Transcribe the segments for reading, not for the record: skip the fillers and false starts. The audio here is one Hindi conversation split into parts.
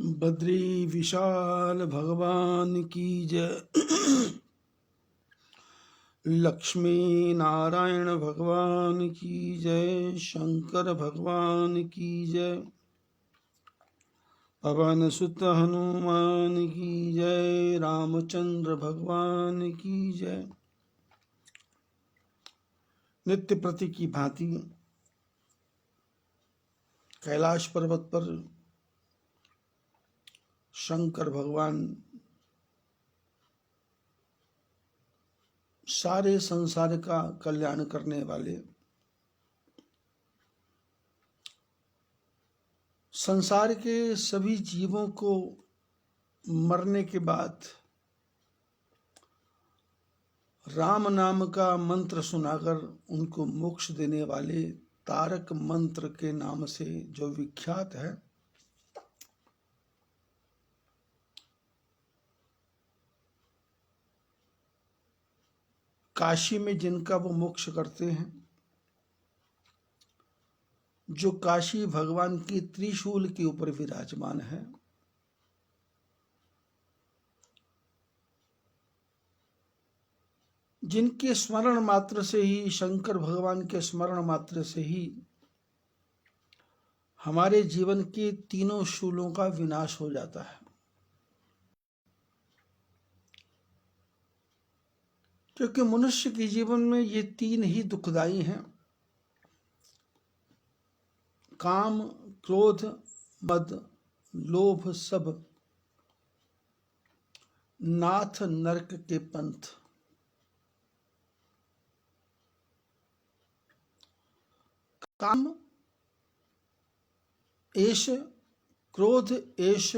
बद्री विशाल भगवान की जय। लक्ष्मी नारायण भगवान की जय। शंकर भगवान की जय। पवन सुत हनुमान की जय। रामचंद्र भगवान की जय। नित्य प्रति की भांति कैलाश पर्वत पर शंकर भगवान सारे संसार का कल्याण करने वाले, संसार के सभी जीवों को मरने के बाद राम नाम का मंत्र सुनाकर उनको मोक्ष देने वाले तारक मंत्र के नाम से जो विख्यात है, काशी में जिनका वो मोक्ष करते हैं, जो काशी भगवान की त्रिशूल के ऊपर विराजमान है, जिनके स्मरण मात्र से ही, शंकर भगवान के स्मरण मात्र से ही हमारे जीवन के तीनों शूलों का विनाश हो जाता है। क्योंकि मनुष्य के जीवन में ये तीन ही दुखदाई हैं: काम, क्रोध, मद, लोभ सब नाथ नरक के पंथ। काम एष, क्रोध एष,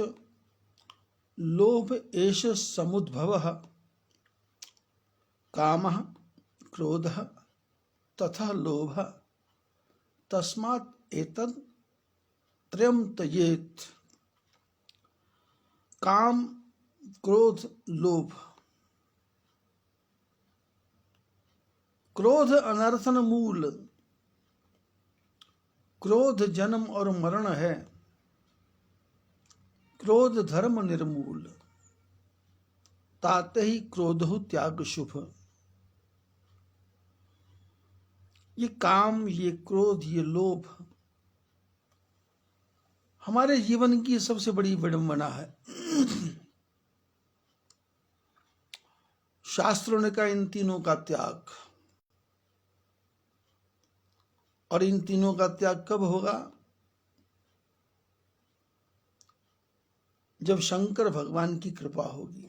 लोभ एष समुद्भवः। कामः क्रोधः तथा लोभः तस्मात् एतद् त्रयम् त्यजेत्। काम, क्रोध, लोभ। क्रोध अनर्थन मूल। क्रोध जन्म और मरण है। क्रोध धर्म निर्मूल। ताते ही क्रोधहु त्याग शुभ। ये काम, ये क्रोध, ये लोभ हमारे जीवन की सबसे बड़ी विडंबना है। शास्त्रों ने कहा इन तीनों का त्याग, और इन तीनों का त्याग कब होगा? जब शंकर भगवान की कृपा होगी।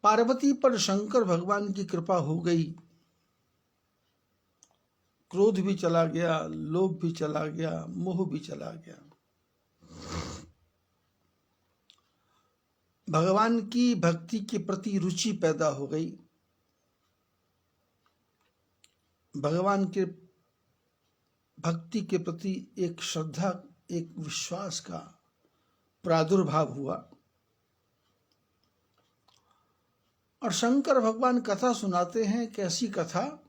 पार्वती पर शंकर भगवान की कृपा हो गई, क्रोध भी चला गया, लोभ भी चला गया, मोह भी चला गया। भगवान की भक्ति के प्रति रुचि पैदा हो गई। भगवान के भक्ति के प्रति एक श्रद्धा, एक विश्वास का प्रादुर्भाव हुआ। और शंकर भगवान कथा सुनाते हैं। कैसी कथा?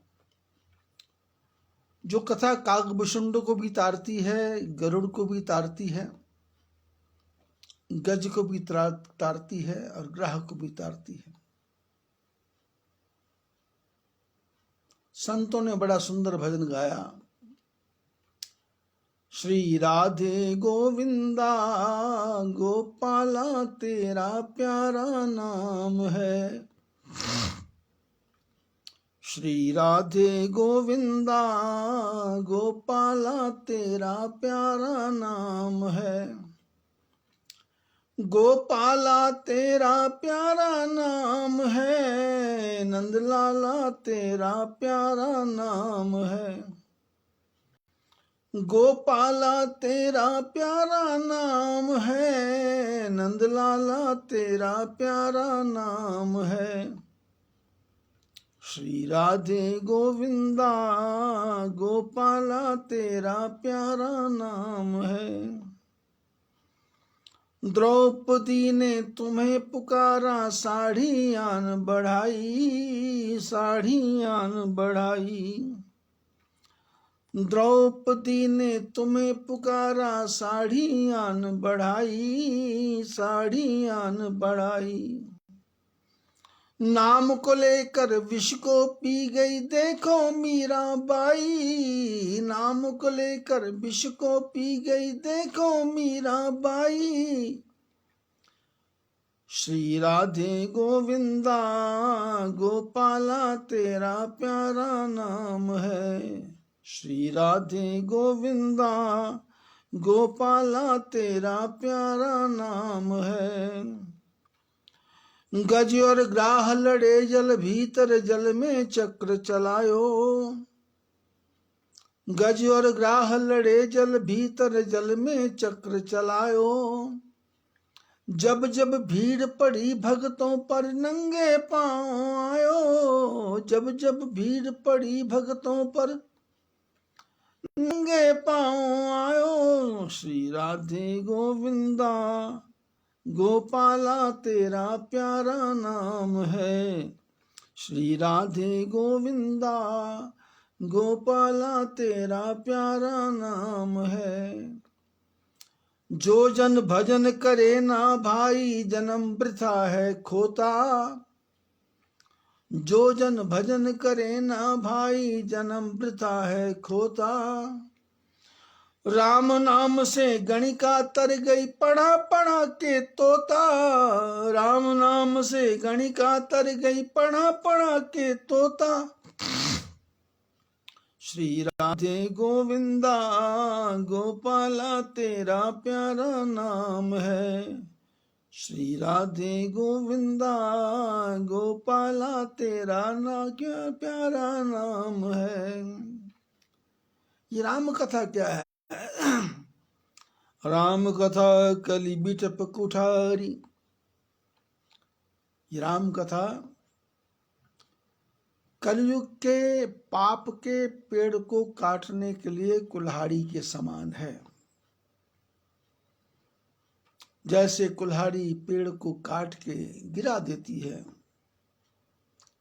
जो कथा काकभूषुंड को भी तारती है, गरुड़ को भी तारती है, गज को भी तारती है और ग्रह को भी तारती है। संतों ने बड़ा सुंदर भजन गाया। श्री राधे गोविंदा गोपाला तेरा प्यारा नाम है। श्री राधे गोविंदा गोपाला तेरा प्यारा नाम है। गोपाला तेरा प्यारा नाम है। नंदलाला तेरा प्यारा नाम है। गोपाला तेरा प्यारा नाम है। नंदलाला तेरा प्यारा नाम है। श्री राधे गोविंदा गोपाला तेरा प्यारा नाम है। द्रौपदी ने तुम्हें पुकारा, साड़ी आन बढ़ाई, साड़ियान बढ़ाई। द्रौपदी ने तुम्हें पुकारा, साड़ियान बढ़ाई, साड़ियान बढ़ाई। नाम को लेकर विष को पी गई देखो मीराबाई, नाम को लेकर विष को पी गई देखो मीराबाई। श्री राधे गोविंदा गोपाला तेरा प्यारा नाम है, श्री राधे गोविंदा गोपाला तेरा प्यारा नाम है। गज और ग्राह लड़े जल भीतर, जल में चक्र चलायो। गज और ग्राह लड़े जल भीतर, जल में चक्र चलायो। जब जब भीड़ पड़ी भक्तों पर नंगे पांव आयो, जब जब भीड़ पड़ी भक्तों पर नंगे पांव आयो। श्री राधे गोविंदा गोपाला तेरा प्यारा नाम है, श्री राधे गोविंदा गोपाला तेरा प्यारा नाम है। जो जन भजन करे ना भाई, जन्म वृथा है खोता। जो जन भजन करे ना भाई, जन्म वृथा है खोता। राम नाम से गणिका तर गई, पढ़ा पढ़ा के तोता। राम नाम से गणिका तर गई, पढ़ा पढ़ा के तोता। श्री राधे गोविंदा गोपाला तेरा प्यारा नाम है, श्री राधे गोविंदा गोपाला तेरा ना क्या प्यारा नाम है। ये राम कथा क्या है? राम कथा कली बिटप कुठारी। ये राम कथा कलयुग के पाप के पेड़ को काटने के लिए कुल्हाड़ी के समान है। जैसे कुल्हाड़ी पेड़ को काट के गिरा देती है,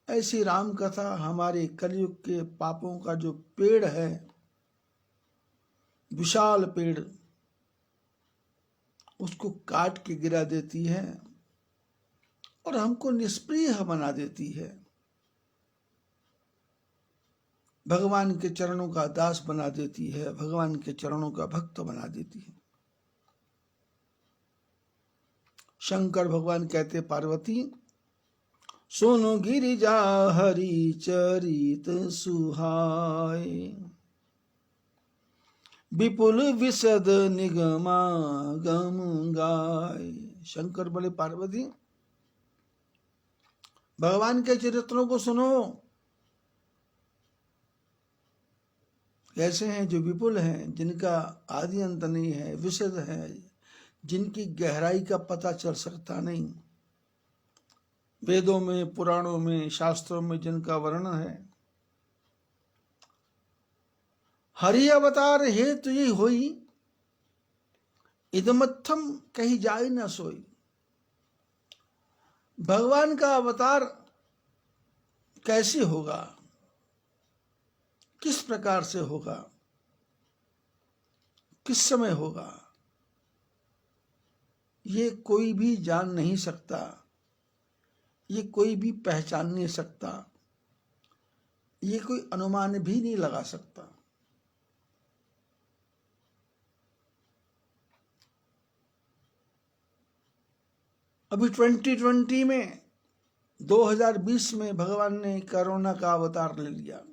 ऐसी राम कथा हमारे कलयुग के पापों का जो पेड़ है, विशाल पेड़, उसको काट के गिरा देती है और हमको निष्प्रिय बना देती है, भगवान के चरणों का दास बना देती है, भगवान के चरणों का भक्त बना देती है। शंकर भगवान कहते पार्वती, सुनो गिरिजा हरि चरित सुहाए, विपुल विशद निगमा गम गाय। शंकर बोले पार्वती, भगवान के चरित्रों को सुनो, कैसे हैं? जो विपुल हैं, जिनका आदि अंत नहीं है, विशद है, जिनकी गहराई का पता चल सकता नहीं, वेदों में, पुराणों में, शास्त्रों में जिनका वर्णन है। हरि अवतार हेतु ये होई, इदमत्थम कही जाए न सोई। भगवान का अवतार कैसे होगा, किस प्रकार से होगा, किस समय होगा, ये कोई भी जान नहीं सकता, ये कोई भी पहचान नहीं सकता, ये कोई अनुमान भी नहीं लगा सकता। अभी 2020 में, 2020 में भगवान ने कोरोना का अवतार ले लिया।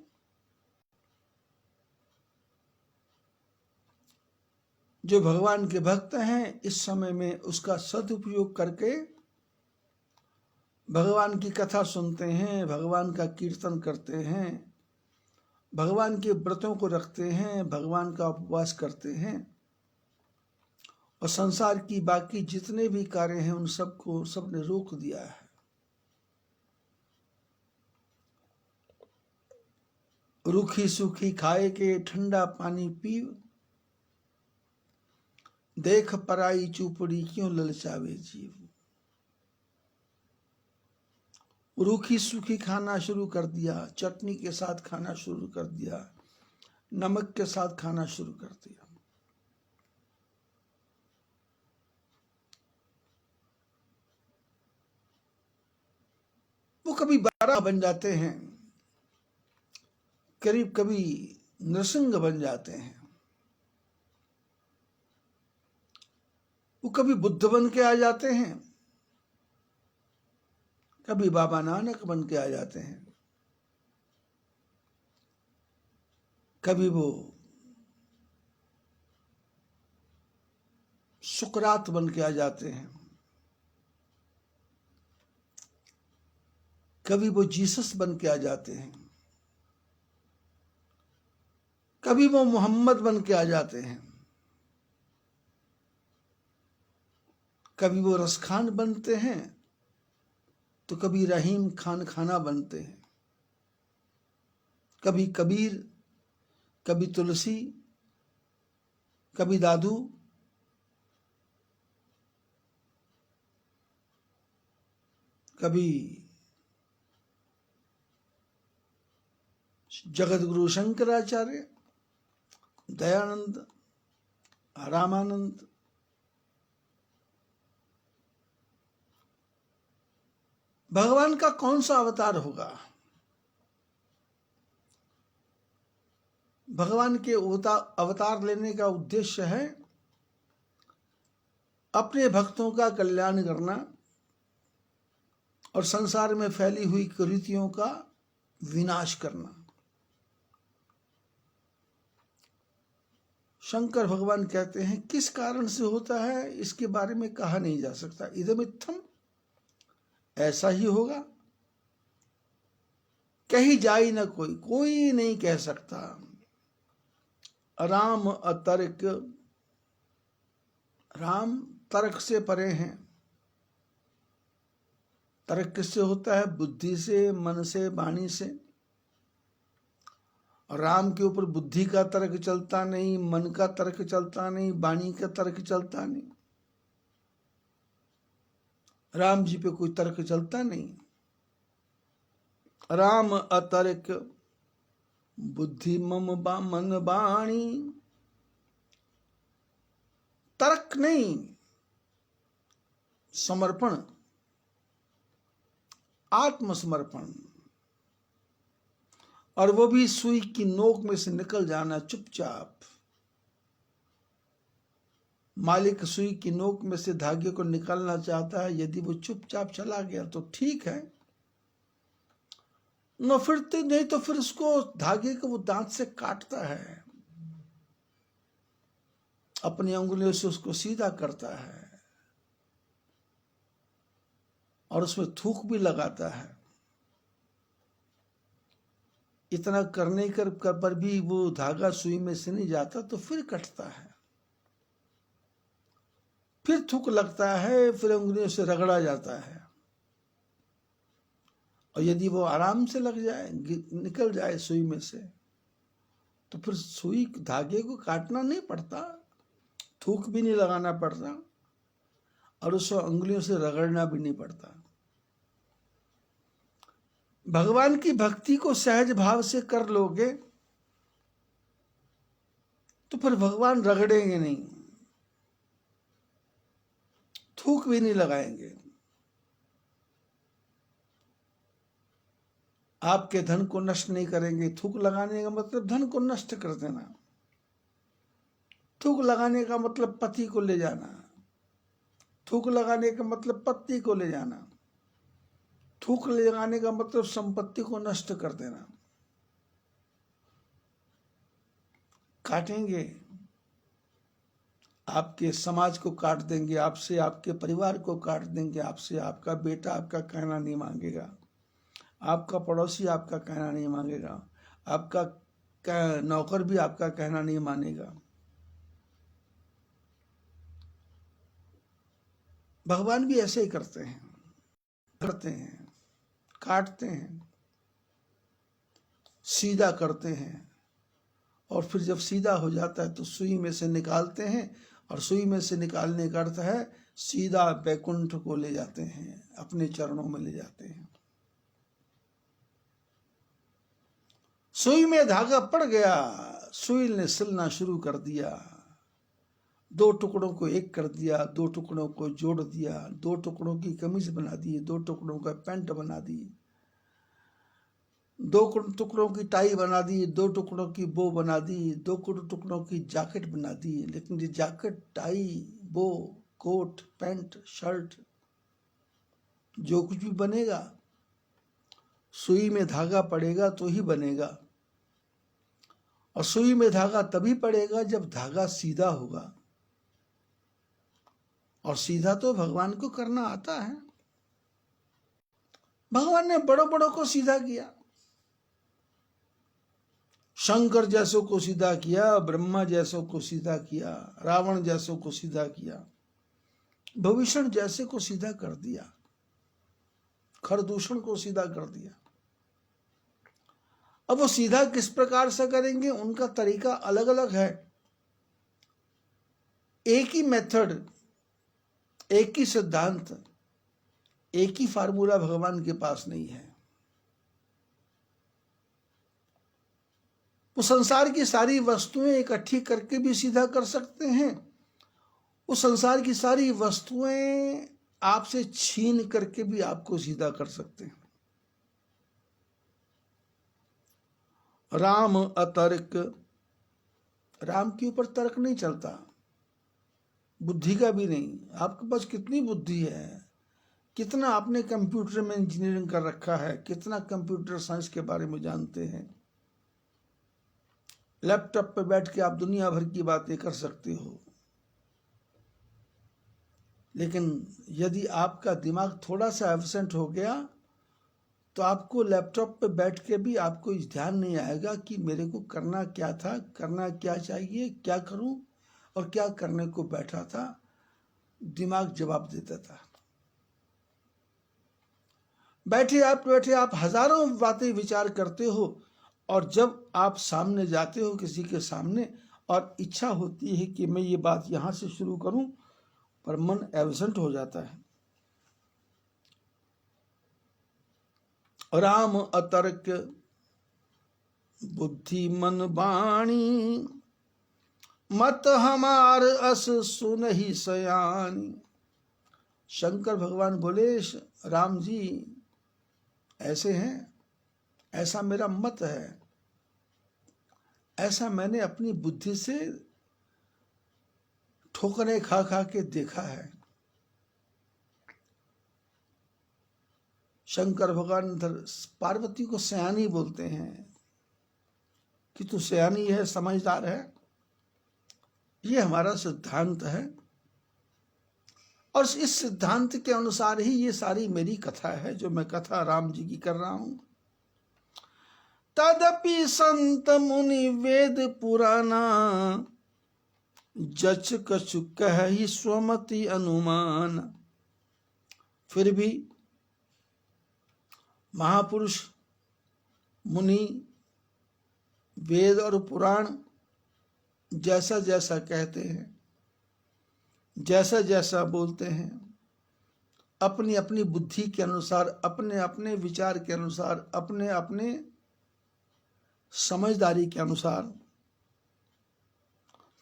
जो भगवान के भक्त हैं, इस समय में उसका सदुपयोग करके भगवान की कथा सुनते हैं, भगवान का कीर्तन करते हैं, भगवान के व्रतों को रखते हैं, भगवान का उपवास करते हैं और संसार की बाकी जितने भी कार्य हैं उन सबको सबने रोक दिया है। रूखी सूखी खाए के ठंडा पानी पी, देख पराई चूपड़ी क्यों ललचावे जीव। रूखी सूखी खाना शुरू कर दिया, चटनी के साथ खाना शुरू कर दिया, नमक के साथ खाना शुरू कर दिया। वो कभी बारह बन जाते हैं, करीब कभी नृसिंह बन जाते हैं, वो कभी बुद्ध बन के आ जाते हैं, कभी बाबा नानक बन के आ जाते हैं, कभी वो सुकरात बन के आ जाते हैं, कभी वो जीसस बन के आ जाते हैं, कभी वो मोहम्मद बन के आ जाते हैं, कभी वो रसखान बनते हैं तो कभी रहीम खान खाना बनते हैं, कभी कबीर, कभी तुलसी, कभी दादू, कभी जगत गुरु शंकराचार्य, दयानंद, रामानंद। भगवान का कौन सा अवतार होगा? भगवान के अवतार लेने का उद्देश्य है अपने भक्तों का कल्याण करना और संसार में फैली हुई कुरीतियों का विनाश करना। शंकर भगवान कहते हैं किस कारण से होता है इसके बारे में कहा नहीं जा सकता। इदमित्थम, ऐसा ही होगा, कही जाई न कोई, कोई नहीं कह सकता। राम अतर्क, राम तर्क से परे हैं। तर्क किससे होता है? बुद्धि से, मन से, वाणी से। राम के ऊपर बुद्धि का तर्क चलता नहीं, मन का तर्क चलता नहीं, वाणी का तर्क चलता नहीं। राम जी पे कोई तर्क चलता नहीं। राम अतर्क बुद्धि मम मन वाणी, तर्क नहीं, समर्पण, आत्मसमर्पण। और वो भी सुई की नोक में से निकल जाना चुपचाप। मालिक सुई की नोक में से धागे को निकालना चाहता है, यदि वो चुपचाप चला गया तो ठीक है, न फिर नहीं तो फिर उसको धागे को वो दांत से काटता है, अपनी उंगलियों से उसको सीधा करता है और उसमें थूक भी लगाता है। इतना करने पर भी वो धागा सुई में से नहीं जाता तो फिर कटता है, फिर थूक लगता है, फिर उंगलियों से रगड़ा जाता है। और यदि वो आराम से लग जाए, निकल जाए सुई में से, तो फिर सुई धागे को काटना नहीं पड़ता, थूक भी नहीं लगाना पड़ता और उसको उंगलियों से रगड़ना भी नहीं पड़ता। भगवान की भक्ति को सहज भाव से कर लोगे तो फिर भगवान रगड़ेंगे नहीं, थूक भी नहीं लगाएंगे। आपके धन को नष्ट नहीं करेंगे। थूक लगाने का मतलब धन को नष्ट कर देना। थूक लगाने का मतलब पति को ले जाना। थूक लगाने का मतलब पत्नी को ले जाना। थूक लगाने का मतलब संपत्ति को नष्ट कर देना। काटेंगे, आपके समाज को काट देंगे, आपसे आपके परिवार को काट देंगे, आपसे आपका बेटा आपका कहना नहीं मांगेगा, आपका पड़ोसी आपका कहना नहीं मांगेगा, आपका नौकर भी आपका कहना नहीं मानेगा। भगवान भी ऐसे ही करते हैं, काटते हैं, सीधा करते हैं और फिर जब सीधा हो जाता है तो सुई में से निकालते हैं। और सुई में से निकालने का अर्थ है सीधा बैकुंठ को ले जाते हैं, अपने चरणों में ले जाते हैं। सुई में धागा पड़ गया, सुई ने सिलना शुरू कर दिया, 2 टुकड़ों को एक कर दिया, 2 टुकड़ों को जोड़ दिया, 2 टुकड़ों की कमीज बना दी, 2 टुकड़ों का पैंट बना दी, 2 टुकड़ों की टाई बना दी, 2 टुकड़ों की बो बना दी, 2 टुकड़ों की जैकेट बना दी। लेकिन ये जैकेट, टाई, बो, कोट, पैंट, शर्ट, जो कुछ भी बनेगा सुई में धागा पड़ेगा तो ही बनेगा। और सुई में धागा तभी पड़ेगा जब धागा सीधा होगा, और सीधा तो भगवान को करना आता है। भगवान ने बड़ों बड़ों को सीधा किया, शंकर जैसों को सीधा किया, ब्रह्मा जैसों को सीधा किया, रावण जैसों को सीधा किया, भविष्ण जैसे को सीधा कर दिया, खरदूषण को सीधा कर दिया। अब वो सीधा किस प्रकार से करेंगे, उनका तरीका अलग अलग है। एक ही मेथड, एक ही सिद्धांत, एक ही फार्मूला भगवान के पास नहीं है। वो संसार की सारी वस्तुएं इकट्ठी करके भी सीधा कर सकते हैं, वो संसार की सारी वस्तुएं आपसे छीन करके भी आपको सीधा कर सकते हैं। राम अतर्क, राम के ऊपर तर्क नहीं चलता, बुद्धि का भी नहीं। आपके पास कितनी बुद्धि है, कितना आपने कंप्यूटर में इंजीनियरिंग कर रखा है, कितना कंप्यूटर साइंस के बारे में जानते हैं। लैपटॉप पे बैठ के आप दुनिया भर की बातें कर सकते हो, लेकिन यदि आपका दिमाग थोड़ा सा एब्सेंट हो गया तो आपको लैपटॉप पे बैठ के भी आपको इस ध्यान नहीं आएगा कि मेरे को करना क्या था, करना क्या चाहिए, क्या करूं और क्या करने को बैठा था। दिमाग जवाब देता था। बैठे आप हजारों बातें विचार करते हो, और जब आप सामने जाते हो किसी के सामने और इच्छा होती है कि मैं ये बात यहां से शुरू करूं, पर मन एब्सेंट हो जाता है। राम अतर्क बुद्धि मन बाणी, मत हमार अस सुनहि सयानी। शंकर भगवान बोले, राम जी ऐसे हैं, ऐसा मेरा मत है, ऐसा मैंने अपनी बुद्धि से ठोकरें खा खा के देखा है। शंकर भगवान पार्वती को सयानी बोलते हैं कि तू सयानी है, समझदार है। ये हमारा सिद्धांत है, और इस सिद्धांत के अनुसार ही ये सारी मेरी कथा है, जो मैं कथा राम जी की कर रहा हूं। तदपि संत मुनि वेद पुराना, जच कछु कहि स्वमति अनुमान। फिर भी महापुरुष, मुनि, वेद और पुराण जैसा जैसा कहते हैं, जैसा जैसा बोलते हैं, अपनी अपनी बुद्धि के अनुसार, अपने अपने विचार के अनुसार, अपने अपने समझदारी के अनुसार,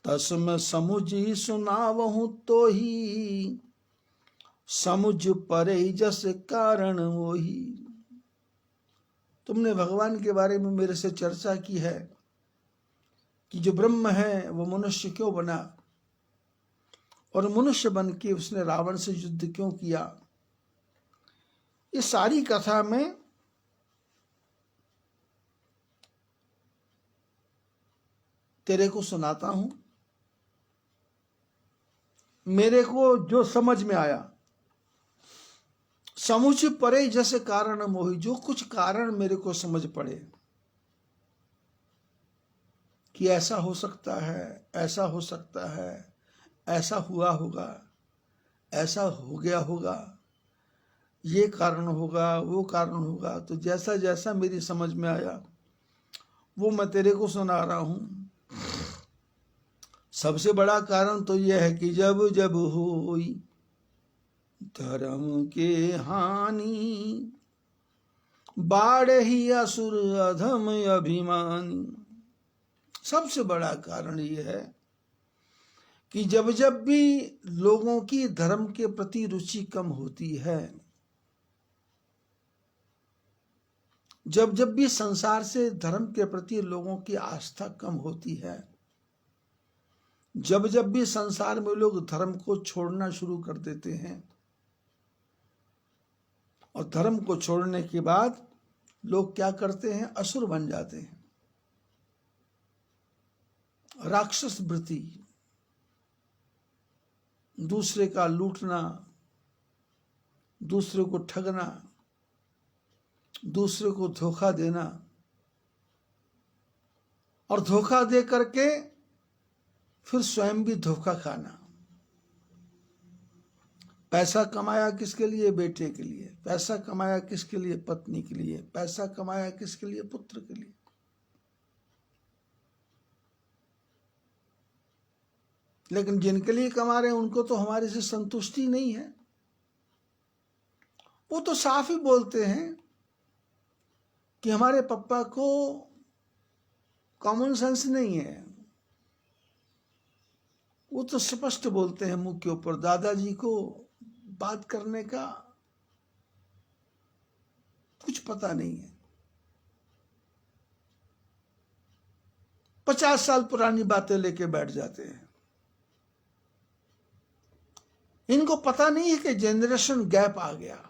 तस्म समुझी सुनावहूं तो ही, समुझ परे जस कारण वही। तुमने भगवान के बारे में मेरे से चर्चा की है कि जो ब्रह्म है वो मनुष्य क्यों बना, और मनुष्य बन के उसने रावण से युद्ध क्यों किया। इस सारी कथा में तेरे को सुनाता हूं। मेरे को जो समझ में आया, समुझ परे जैसे कारण मोहि, जो कुछ कारण मेरे को समझ पड़े कि ऐसा हो सकता है, ऐसा हो सकता है, ऐसा हुआ होगा, ऐसा हो गया होगा, ये कारण होगा, वो कारण होगा। तो जैसा जैसा मेरी समझ में आया वो मैं तेरे को सुना रहा हूं। सबसे बड़ा कारण तो यह है कि जब जब होई धर्म के हानि, बाढ़ ही असुर अधम अभिमानी। सबसे बड़ा कारण ये है कि जब जब भी लोगों की धर्म के प्रति रुचि कम होती है, जब जब भी संसार से धर्म के प्रति लोगों की आस्था कम होती है, जब जब भी संसार में लोग धर्म को छोड़ना शुरू कर देते हैं, और धर्म को छोड़ने के बाद लोग क्या करते हैं, असुर बन जाते हैं। राक्षस वृत्ति, दूसरे का लूटना, दूसरे को ठगना, दूसरे को धोखा देना, और धोखा दे करके फिर स्वयं भी धोखा खाना। पैसा कमाया किसके लिए, बेटे के लिए। पैसा कमाया किसके लिए, पत्नी के लिए। पैसा कमाया किसके लिए, पुत्र के लिए। लेकिन जिनके लिए कमा रहे हैं उनको तो हमारे से संतुष्टि नहीं है। वो तो साफ ही बोलते हैं कि हमारे पापा को कॉमन सेंस नहीं है। वो तो स्पष्ट बोलते हैं मुंह के ऊपर, दादाजी को बात करने का कुछ पता नहीं है। 50 साल पुरानी बातें लेके बैठ जाते हैं। इनको पता नहीं है कि जनरेशन गैप आ गया।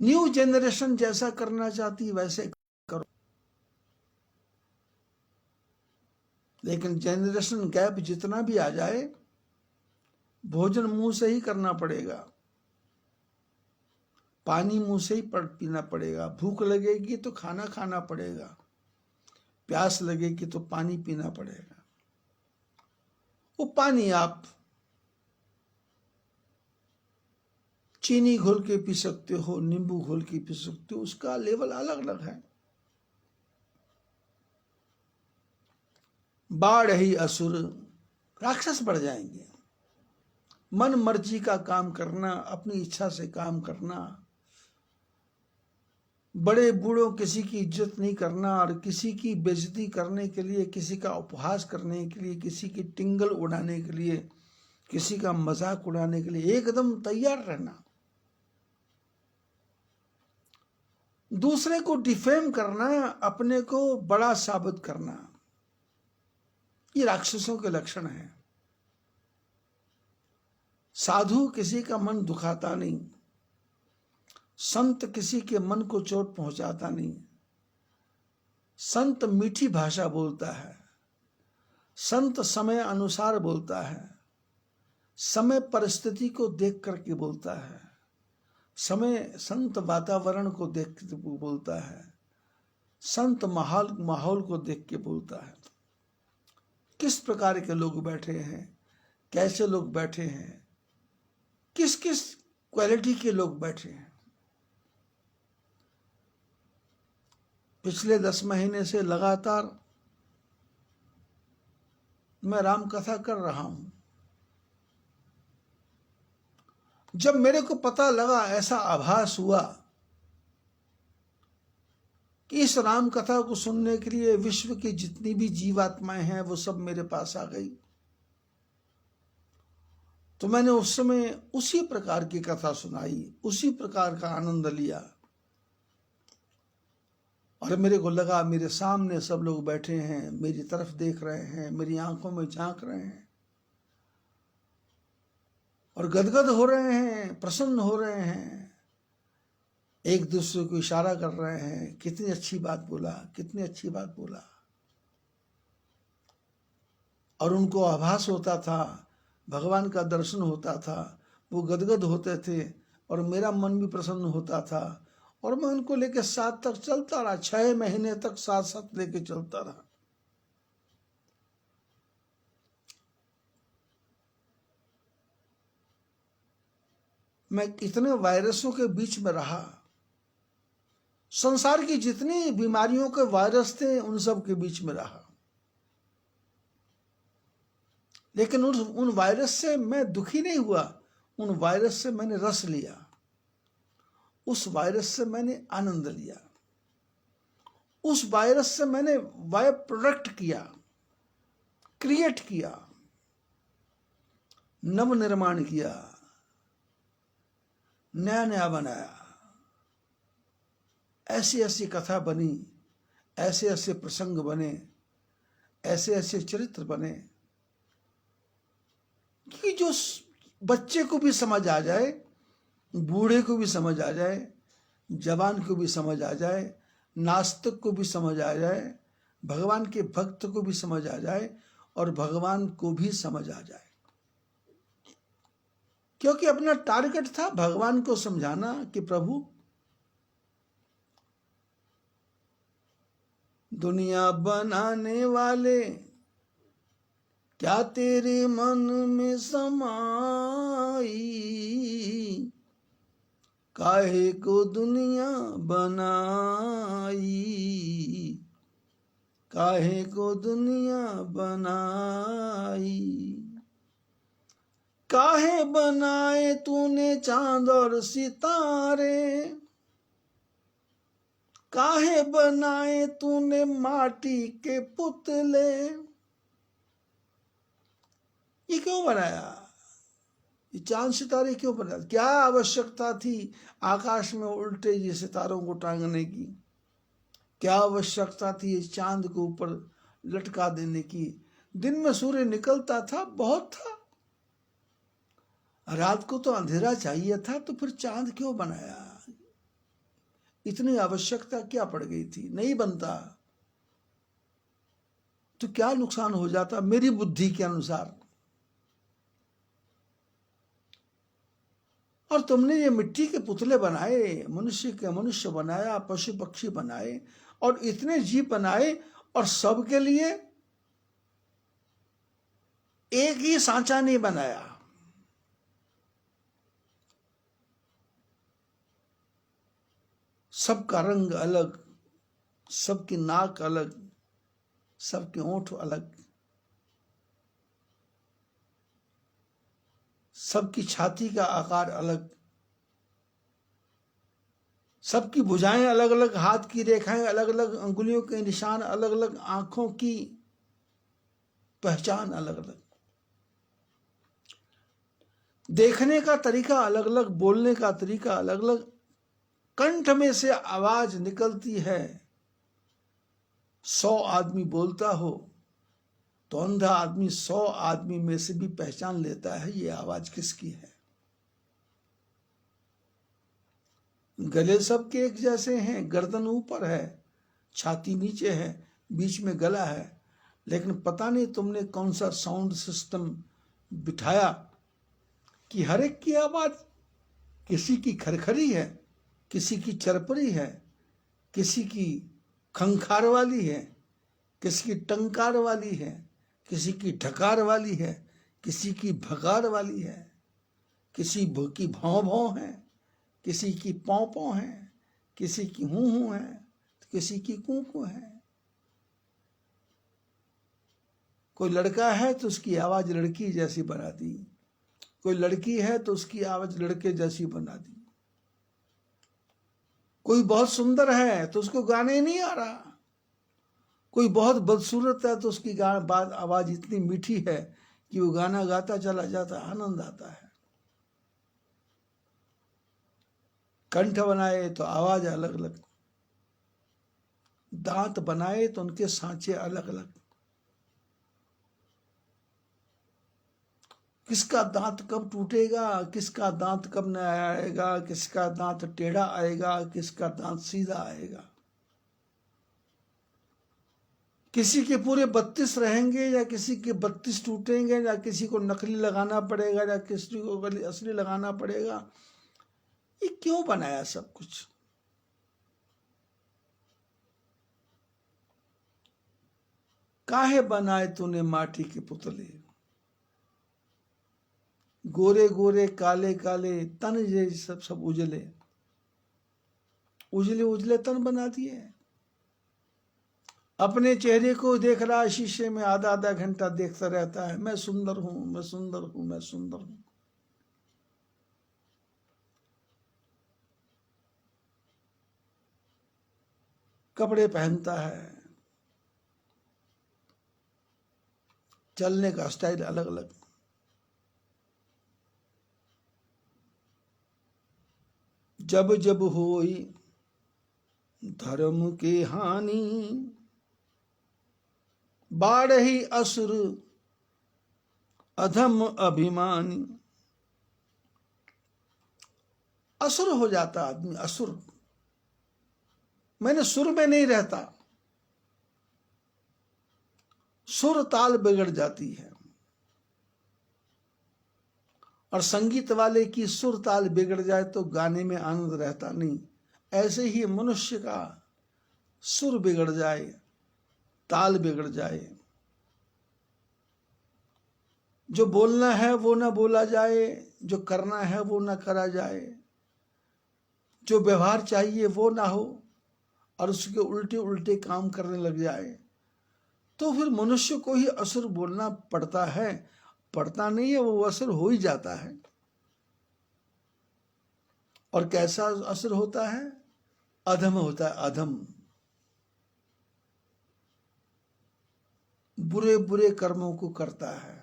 न्यू जनरेशन जैसा करना चाहती वैसे करो, लेकिन जनरेशन गैप जितना भी आ जाए, भोजन मुंह से ही करना पड़ेगा, पानी मुंह से ही पीना पड़ेगा। भूख लगेगी तो खाना खाना पड़ेगा, प्यास लगेगी तो पानी पीना पड़ेगा। वो पानी आप चीनी घोल के पी सकते हो, नींबू घोल के पी सकते हो, उसका लेवल अलग अलग है। बाढ़ ही असुर, राक्षस बढ़ जाएंगे। मन मर्जी का काम करना, अपनी इच्छा से काम करना, बड़े बूढ़ों किसी की इज्जत नहीं करना, और किसी की बेइज्जती करने के लिए, किसी का उपहास करने के लिए, किसी की टिंगल उड़ाने के लिए, किसी का मजाक उड़ाने के लिए एकदम तैयार रहना, दूसरे को डिफेम करना, अपने को बड़ा साबित करना, ये राक्षसों के लक्षण है। साधु किसी का मन दुखाता नहीं, संत किसी के मन को चोट पहुंचाता नहीं। संत मीठी भाषा बोलता है, संत समय अनुसार बोलता है, समय परिस्थिति को देख करके बोलता है, संत वातावरण को देख के बोलता है, संत माहौल को देख के बोलता है। किस प्रकार के लोग बैठे हैं, कैसे लोग बैठे हैं, किस किस क्वालिटी के लोग बैठे हैं। पिछले 10 महीने से लगातार मैं राम कथा कर रहा हूं। जब मेरे को पता लगा, ऐसा आभास हुआ कि इस राम कथा को सुनने के लिए विश्व की जितनी भी जीवात्माएं हैं वो सब मेरे पास आ गई, तो मैंने उस समय उसी प्रकार की कथा सुनाई, उसी प्रकार का आनंद लिया। और मेरे को लगा मेरे सामने सब लोग बैठे हैं, मेरी तरफ देख रहे हैं, मेरी आंखों में झांक रहे हैं, और गदगद हो रहे हैं, प्रसन्न हो रहे हैं, एक दूसरे को इशारा कर रहे हैं, कितनी अच्छी बात बोला, कितनी अच्छी बात बोला। और उनको आभास होता था, भगवान का दर्शन होता था, वो गदगद होते थे, और मेरा मन भी प्रसन्न होता था। और मैं उनको लेके साथ तक चलता रहा, 6 महीने तक साथ साथ लेके चलता रहा। मैं इतने वायरसों के बीच में रहा, संसार की जितनी बीमारियों के वायरस थे उन सब के बीच में रहा, लेकिन उन वायरस से मैं दुखी नहीं हुआ। उन वायरस से मैंने रस लिया, उस वायरस से मैंने आनंद लिया, उस वायरस से मैंने बाय प्रोडक्ट किया, क्रिएट किया, नव निर्माण किया, नया नया बनाया। ऐसी ऐसी कथा बनी, ऐसे ऐसे प्रसंग बने, ऐसे ऐसे चरित्र बने कि जो बच्चे को भी समझ आ जाए, बूढ़े को भी समझ आ जाए, जवान को भी समझ आ जाए, नास्तिक को भी समझ आ जाए, भगवान के भक्त को भी समझ आ जाए और भगवान को भी समझ आ जाए। क्योंकि अपना टारगेट था भगवान को समझाना कि प्रभु दुनिया बनाने वाले क्या तेरे मन में समाई, काहे को दुनिया बनाई, काहे को दुनिया बनाई, काहे बनाए तूने चांद और सितारे, काहे बनाए तूने माटी के पुतले। ये क्यों बनाया? ये चांद सितारे क्यों बनाया? क्या आवश्यकता थी आकाश में उल्टे ये सितारों को टांगने की? क्या आवश्यकता थी इस चांद को ऊपर लटका देने की? दिन में सूर्य निकलता था, बहुत था, रात को तो अंधेरा चाहिए था, तो फिर चांद क्यों बनाया? इतनी आवश्यकता क्या पड़ गई थी? नहीं बनता तो क्या नुकसान हो जाता मेरी बुद्धि के अनुसार? और तुमने ये मिट्टी के पुतले बनाए, मनुष्य के मनुष्य बनाया, पशु पक्षी बनाए और इतने जीव बनाए और सबके लिए एक ही सांचा नहीं बनाया। सबका रंग अलग, सबकी नाक अलग, सबके होंठ अलग, सबकी छाती का आकार अलग, सबकी भुजाएं अलग अलग, हाथ की रेखाएं अलग अलग, अंगुलियों के निशान अलग अलग, आंखों की पहचान अलग अलग, देखने का तरीका अलग अलग, बोलने का तरीका अलग अलग, कंठ में से आवाज निकलती है। 100 आदमी बोलता हो तो अंधा आदमी 100 आदमी में से भी पहचान लेता है ये आवाज किसकी है। गले सबके एक जैसे हैं, गर्दन ऊपर है, छाती नीचे है, बीच में गला है, लेकिन पता नहीं तुमने कौन सा साउंड सिस्टम बिठाया कि हर एक की आवाज, किसी की खरखरी है, किसी की चरपरी है, किसी की खंखार वाली है, किसी की टंकार वाली है, किसी की ढकार वाली है, किसी की भकार वाली है, किसी की भौं भौं है, किसी की पौ पौ है, किसी की हूं हूं है, तो किसी की कू कू है। कोई लड़का है तो उसकी आवाज लड़की जैसी बना दी, कोई लड़की है तो उसकी आवाज लड़के जैसी बना दी, कोई बहुत सुंदर है तो उसको गाने नहीं आ रहा, कोई बहुत बदसूरत है तो उसकी आवाज इतनी मीठी है कि वो गाना गाता चला जाता, आनंद आता है। कंठ बनाए तो आवाज अलग अलग, दांत बनाए तो उनके सांचे अलग अलग। किसका दांत कब टूटेगा, किसका दांत कब न आएगा, किसका दांत टेढ़ा आएगा, किसका दांत सीधा आएगा, किसी के पूरे 32 रहेंगे या किसी के 32 टूटेंगे, या किसी को नकली लगाना पड़ेगा या किसी को असली लगाना पड़ेगा। ये क्यों बनाया सब कुछ? काहे बनाए तूने माटी के पुतले, गोरे गोरे काले काले तन ये सब उजले उजले उजले तन बना दिए। अपने चेहरे को देख रहा है शीशे में, आधा आधा घंटा देखता रहता है, मैं सुंदर हूं, मैं सुंदर हूं, मैं सुंदर हूं। कपड़े पहनता है, चलने का स्टाइल अलग अलग। जब जब होई धर्म की हानि, बाढ़ही असुर अधम अभिमानी। असुर हो जाता आदमी, असुर मैंने सुर में नहीं रहता, सुर ताल बिगड़ जाती है। और संगीत वाले की सुर ताल बिगड़ जाए तो गाने में आनंद रहता नहीं। ऐसे ही मनुष्य का सुर बिगड़ जाए, ताल बिगड़ जाए, जो बोलना है वो ना बोला जाए, जो करना है वो ना करा जाए, जो व्यवहार चाहिए वो ना हो और उसके उल्टे उल्टे काम करने लग जाए, तो फिर मनुष्य को ही असुर बोलना पड़ता है। पड़ता नहीं है, वो असुर हो ही जाता है। और कैसा असुर होता है? अधम होता है, अधम। बुरे बुरे कर्मों को करता है,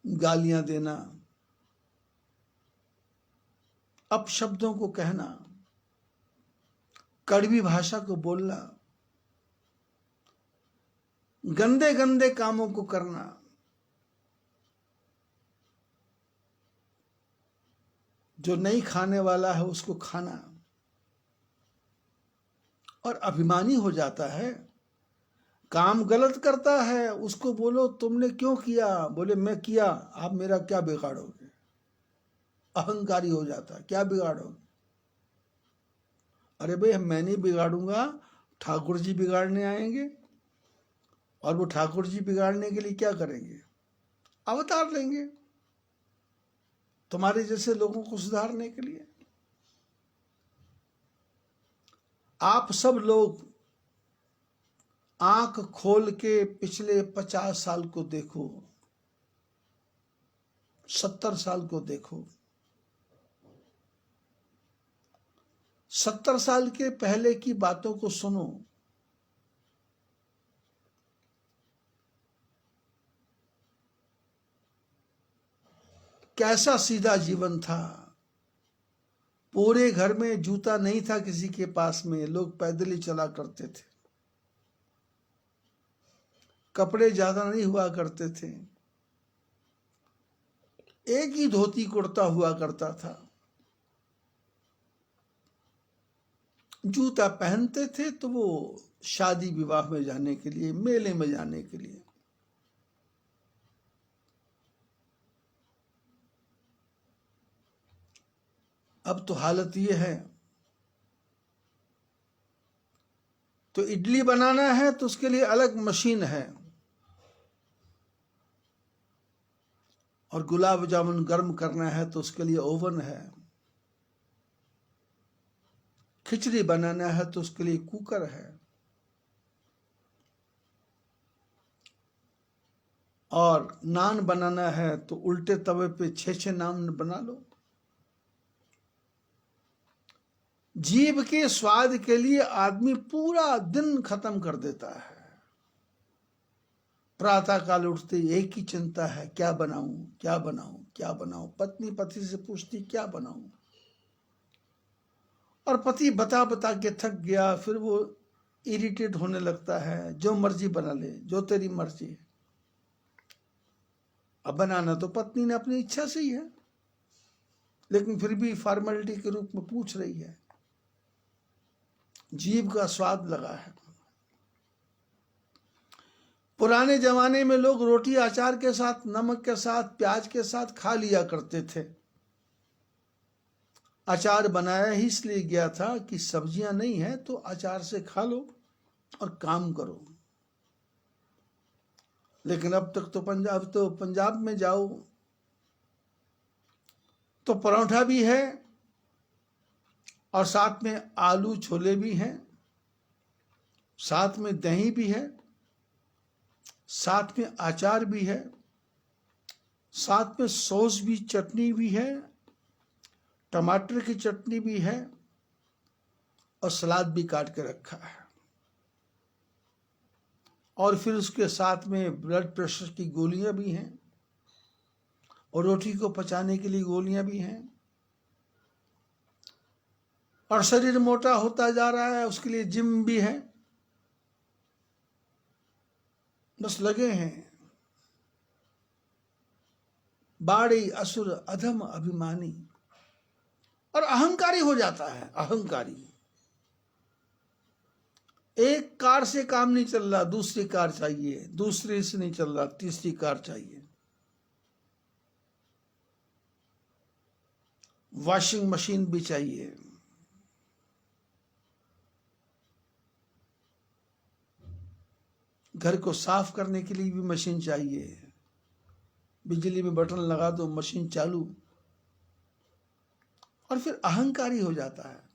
गालियां देना, अपशब्दों को कहना, कड़वी भाषा को बोलना, गंदे गंदे कामों को करना, जो नहीं खाने वाला है उसको खाना। और अभिमानी हो जाता है, काम गलत करता है उसको बोलो तुमने क्यों किया, बोले मैं किया, आप मेरा क्या बिगाड़ोगे। अहंकारी हो जाता है, क्या बिगाड़ोगे। अरे भाई मैं नहीं बिगाड़ूंगा, ठाकुर जी बिगाड़ने आएंगे। और वो ठाकुर जी बिगाड़ने के लिए क्या करेंगे? अवतार लेंगे तुम्हारे जैसे लोगों को सुधारने के लिए। आप सब लोग आंख खोल के पिछले 50 साल को देखो, 70 साल को देखो। 70 साल के पहले की बातों को सुनो। कैसा सीधा जीवन था। पूरे घर में जूता नहीं था किसी के पास में, लोग पैदल ही चला करते थे। कपड़े ज्यादा नहीं हुआ करते थे, एक ही धोती कुर्ता हुआ करता था। जूता पहनते थे तो वो शादी विवाह में जाने के लिए, मेले में जाने के लिए। अब तो हालत ये है, तो इडली बनाना है तो उसके लिए अलग मशीन है, और गुलाब जामुन गर्म करना है तो उसके लिए ओवन है, खिचड़ी बनाना है तो उसके लिए कुकर है, और नान बनाना है तो उल्टे तवे पे 6-6 नान बना लो। जीभ के स्वाद के लिए आदमी पूरा दिन खत्म कर देता है। प्रातः काल उठते एक ही चिंता है, क्या बनाऊं क्या बनाऊं क्या बनाऊं। पत्नी पति से पूछती क्या बनाऊं, और पति बता बता के थक गया, फिर वो इरिटेट होने लगता है, जो मर्जी बना ले, जो तेरी मर्जी। अब बनाना तो पत्नी ने अपनी इच्छा से ही है, लेकिन फिर भी फॉर्मेलिटी के रूप में पूछ रही है। जीभ का स्वाद लगा है। पुराने जमाने में लोग रोटी अचार के साथ, नमक के साथ, प्याज के साथ खा लिया करते थे। अचार बनाया ही इसलिए गया था कि सब्जियां नहीं है तो अचार से खा लो और काम करो। लेकिन अब तक तो पंजाब में जाओ तो परोठा भी है, और साथ में आलू छोले भी हैं, साथ में दही भी है, साथ में अचार भी है, साथ में सॉस भी, चटनी भी है, टमाटर की चटनी भी है, और सलाद भी काट के रखा है, और फिर उसके साथ में ब्लड प्रेशर की गोलियां भी हैं, और रोटी को पचाने के लिए गोलियां भी हैं, और शरीर मोटा होता जा रहा है, उसके लिए जिम भी है। बस लगे हैं। बाड़ी असुर अधम अभिमानी, और अहंकारी हो जाता है। अहंकारी, एक कार से काम नहीं चल रहा, दूसरी कार चाहिए, दूसरी से नहीं चल रहा, तीसरी कार चाहिए, वॉशिंग मशीन भी चाहिए, घर को साफ करने के लिए भी मशीन चाहिए, बिजली में बटन लगा दो मशीन चालू। और फिर अहंकारी हो जाता है।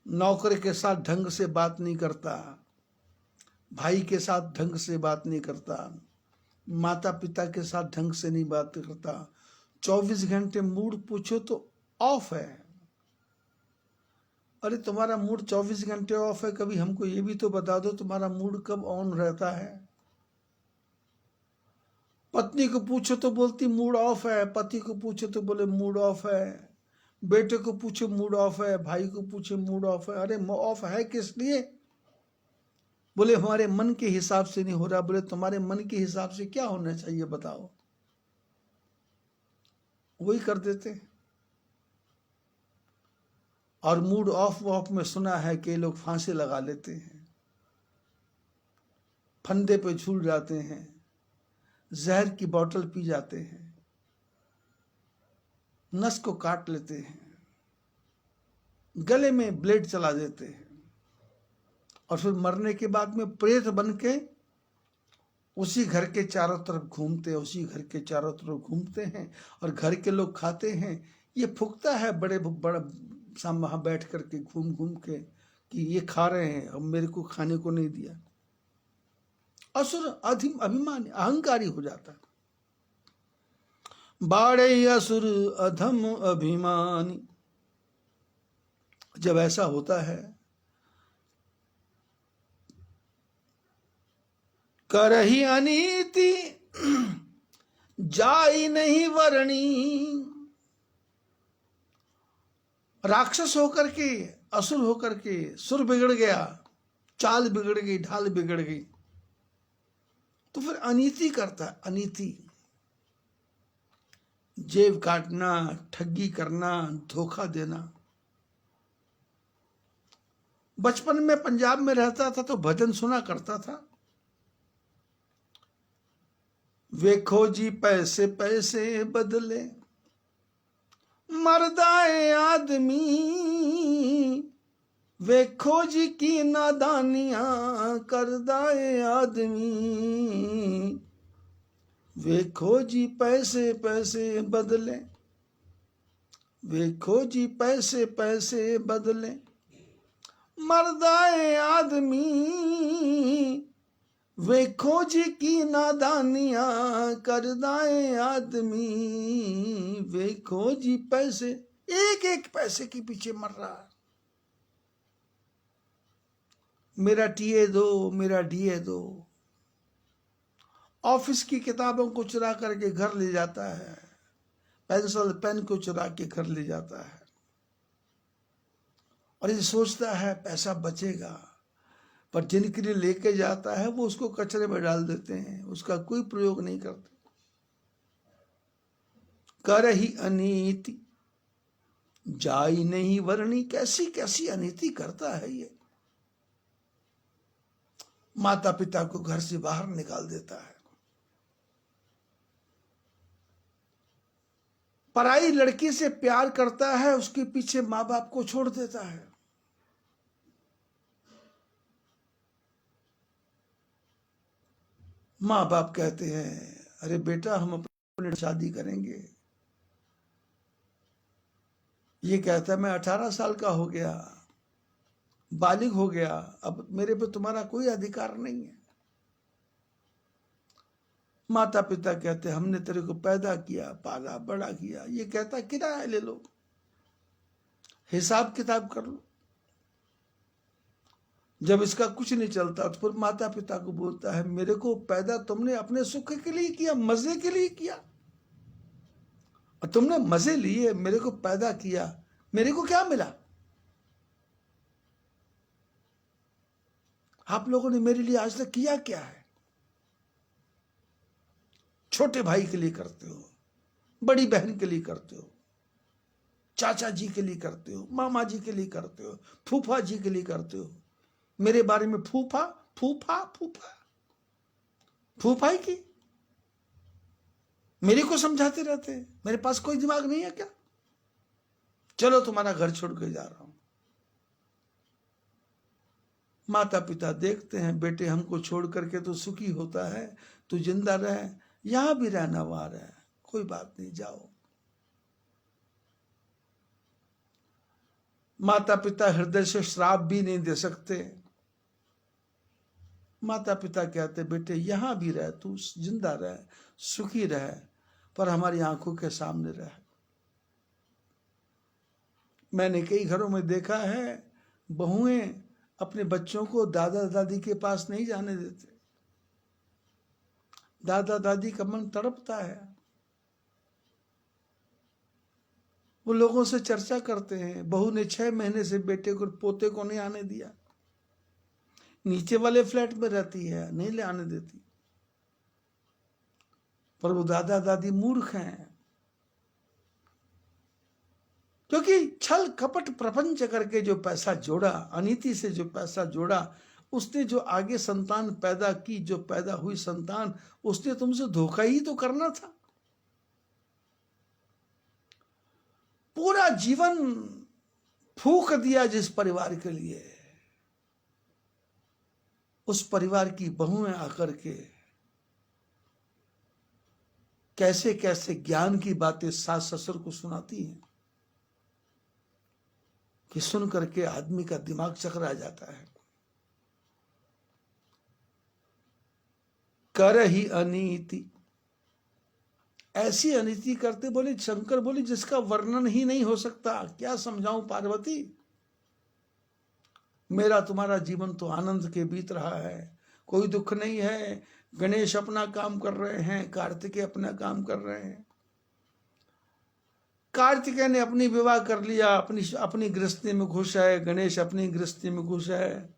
नौकर के साथ ढंग से बात नहीं करता, भाई के साथ ढंग से बात नहीं करता, माता पिता के साथ ढंग से नहीं बात करता। 24 घंटे मूड पूछो तो ऑफ है। अरे तुम्हारा मूड 24 घंटे ऑफ है, कभी हमको ये भी तो बता दो तुम्हारा मूड कब ऑन रहता है। पत्नी को पूछो तो बोलती मूड ऑफ है, पति को पूछो तो बोले मूड ऑफ है, बेटे को पूछो मूड ऑफ है, भाई को पूछो मूड ऑफ है। अरे ऑफ है किस लिए? बोले हमारे मन के हिसाब से नहीं हो रहा। बोले तुम्हारे मन के हिसाब से क्या होना चाहिए बताओ, वही कर देते। और मूड ऑफ ऑफ में सुना है कि लोग फांसी लगा लेते हैं, फंदे पे झूल जाते हैं, जहर की बोतल पी जाते हैं, नस को काट लेते हैं, गले में ब्लेड चला देते हैं, और फिर मरने के बाद में प्रेत बन के उसी घर के चारों तरफ घूमते हैं, उसी घर के चारों तरफ घूमते हैं, और घर के लोग खाते हैं। ये फूकता है बड़े बड़ा साम वहां बैठ करके घूम घूम के कि ये खा रहे हैं, अब मेरे को खाने को नहीं दिया। असुर अधिम अभिमानी, अहंकारी हो जाता है। बाड़े असुर अधम अभिमानी, जब ऐसा होता है, करही अनीति जाई नहीं वरणी। राक्षस होकर के, असुर होकर के, सुर बिगड़ गया, चाल बिगड़ गई, ढाल बिगड़ गई, तो फिर अनीति करता है। अनीति, जेब काटना, ठगी करना, धोखा देना। बचपन में पंजाब में रहता था तो भजन सुना करता था, वेखो जी पैसे पैसे बदले मर्दाए आदमी, वेखो जी की नादानियां करदाए आदमी, वेखो जी पैसे पैसे बदले, वेखो जी पैसे पैसे बदले मर्दाए आदमी, वेखो जी की नादानियां करदाए आदमी, वेखो जी पैसे, एक एक पैसे के पीछे मर रहा है। मेरा टीए दो, मेरा डीए दो। ऑफिस की किताबों को चुरा करके घर ले जाता है, पेंसिल पेन को चुरा के घर ले जाता है, और ये सोचता है पैसा बचेगा, पर जिनके लिए लेके जाता है वो उसको कचरे में डाल देते हैं, उसका कोई प्रयोग नहीं करते। करही अनीति जाई नहीं वरणी, कैसी कैसी अनीति करता है ये। माता पिता को घर से बाहर निकाल देता है, पराई लड़की से प्यार करता है, उसके पीछे माँ बाप को छोड़ देता है। माँ बाप कहते हैं अरे बेटा हम अपने शादी करेंगे, ये कहता है मैं 18 साल का हो गया, बालिग हो गया, अब मेरे पे तुम्हारा कोई अधिकार नहीं है। माता पिता कहते हमने तेरे को पैदा किया, पाला, बड़ा किया, ये कहता किराया ले लो। हिसाब किताब कर लो। जब इसका कुछ नहीं चलता तो फिर माता पिता को बोलता है, मेरे को पैदा तुमने अपने सुख के लिए किया, मजे के लिए किया, और तुमने मजे लिए, मेरे को पैदा किया, मेरे को क्या मिला? आप लोगों ने मेरे लिए आज तक किया क्या है? छोटे भाई के लिए करते हो, बड़ी बहन के लिए करते हो, चाचा जी के लिए करते हो, मामा जी के लिए करते हो, फूफा जी के लिए करते हो। मेरे बारे में फूफा फूफा फूफा फूफाई की मेरे को समझाते रहते हैं। मेरे पास कोई दिमाग नहीं है क्या? चलो तुम्हारा घर छोड़ के जा रहा हूं। माता पिता देखते हैं, बेटे हमको छोड़ करके तो सुखी होता है, तू जिंदा रहे, यहां भी रहना, वहां रहे, कोई बात नहीं, जाओ। माता पिता हृदय से श्राप भी नहीं दे सकते। माता पिता कहते, बेटे यहां भी रह, तू जिंदा रह, सुखी रह, पर हमारी आंखों के सामने रह। मैंने कई घरों में देखा है, बहुएं अपने बच्चों को दादा दादी के पास नहीं जाने देते। दादा दादी का मन तड़पता है, वो लोगों से चर्चा करते हैं, बहू ने 6 महीने से बेटे को, पोते को नहीं आने दिया, नीचे वाले फ्लैट में रहती है, नहीं ले आने देती। पर वो दादा दादी मूर्ख हैं, क्योंकि छल कपट प्रपंच करके जो पैसा जोड़ा, अनीति से जो पैसा जोड़ा, उसने जो आगे संतान पैदा की, जो पैदा हुई संतान, उसने तुमसे धोखा ही तो करना था। पूरा जीवन फूंक दिया जिस परिवार के लिए, उस परिवार की बहुएं आकर के कैसे कैसे ज्ञान की बातें सास ससुर को सुनाती हैं कि सुन करके आदमी का दिमाग चकरा जाता है। कर ही अनीति, ऐसी अनीति करते, बोले शंकर, बोले जिसका वर्णन ही नहीं हो सकता। क्या समझाऊं पार्वती, मेरा तुम्हारा जीवन तो आनंद के बीत रहा है, कोई दुख नहीं है। गणेश अपना काम कर रहे हैं, कार्तिकेय अपना काम कर रहे हैं। कार्तिकेय ने अपनी विवाह कर लिया, अपनी गृहस्थी में खुश है, गणेश अपनी गृहस्थी में खुश है,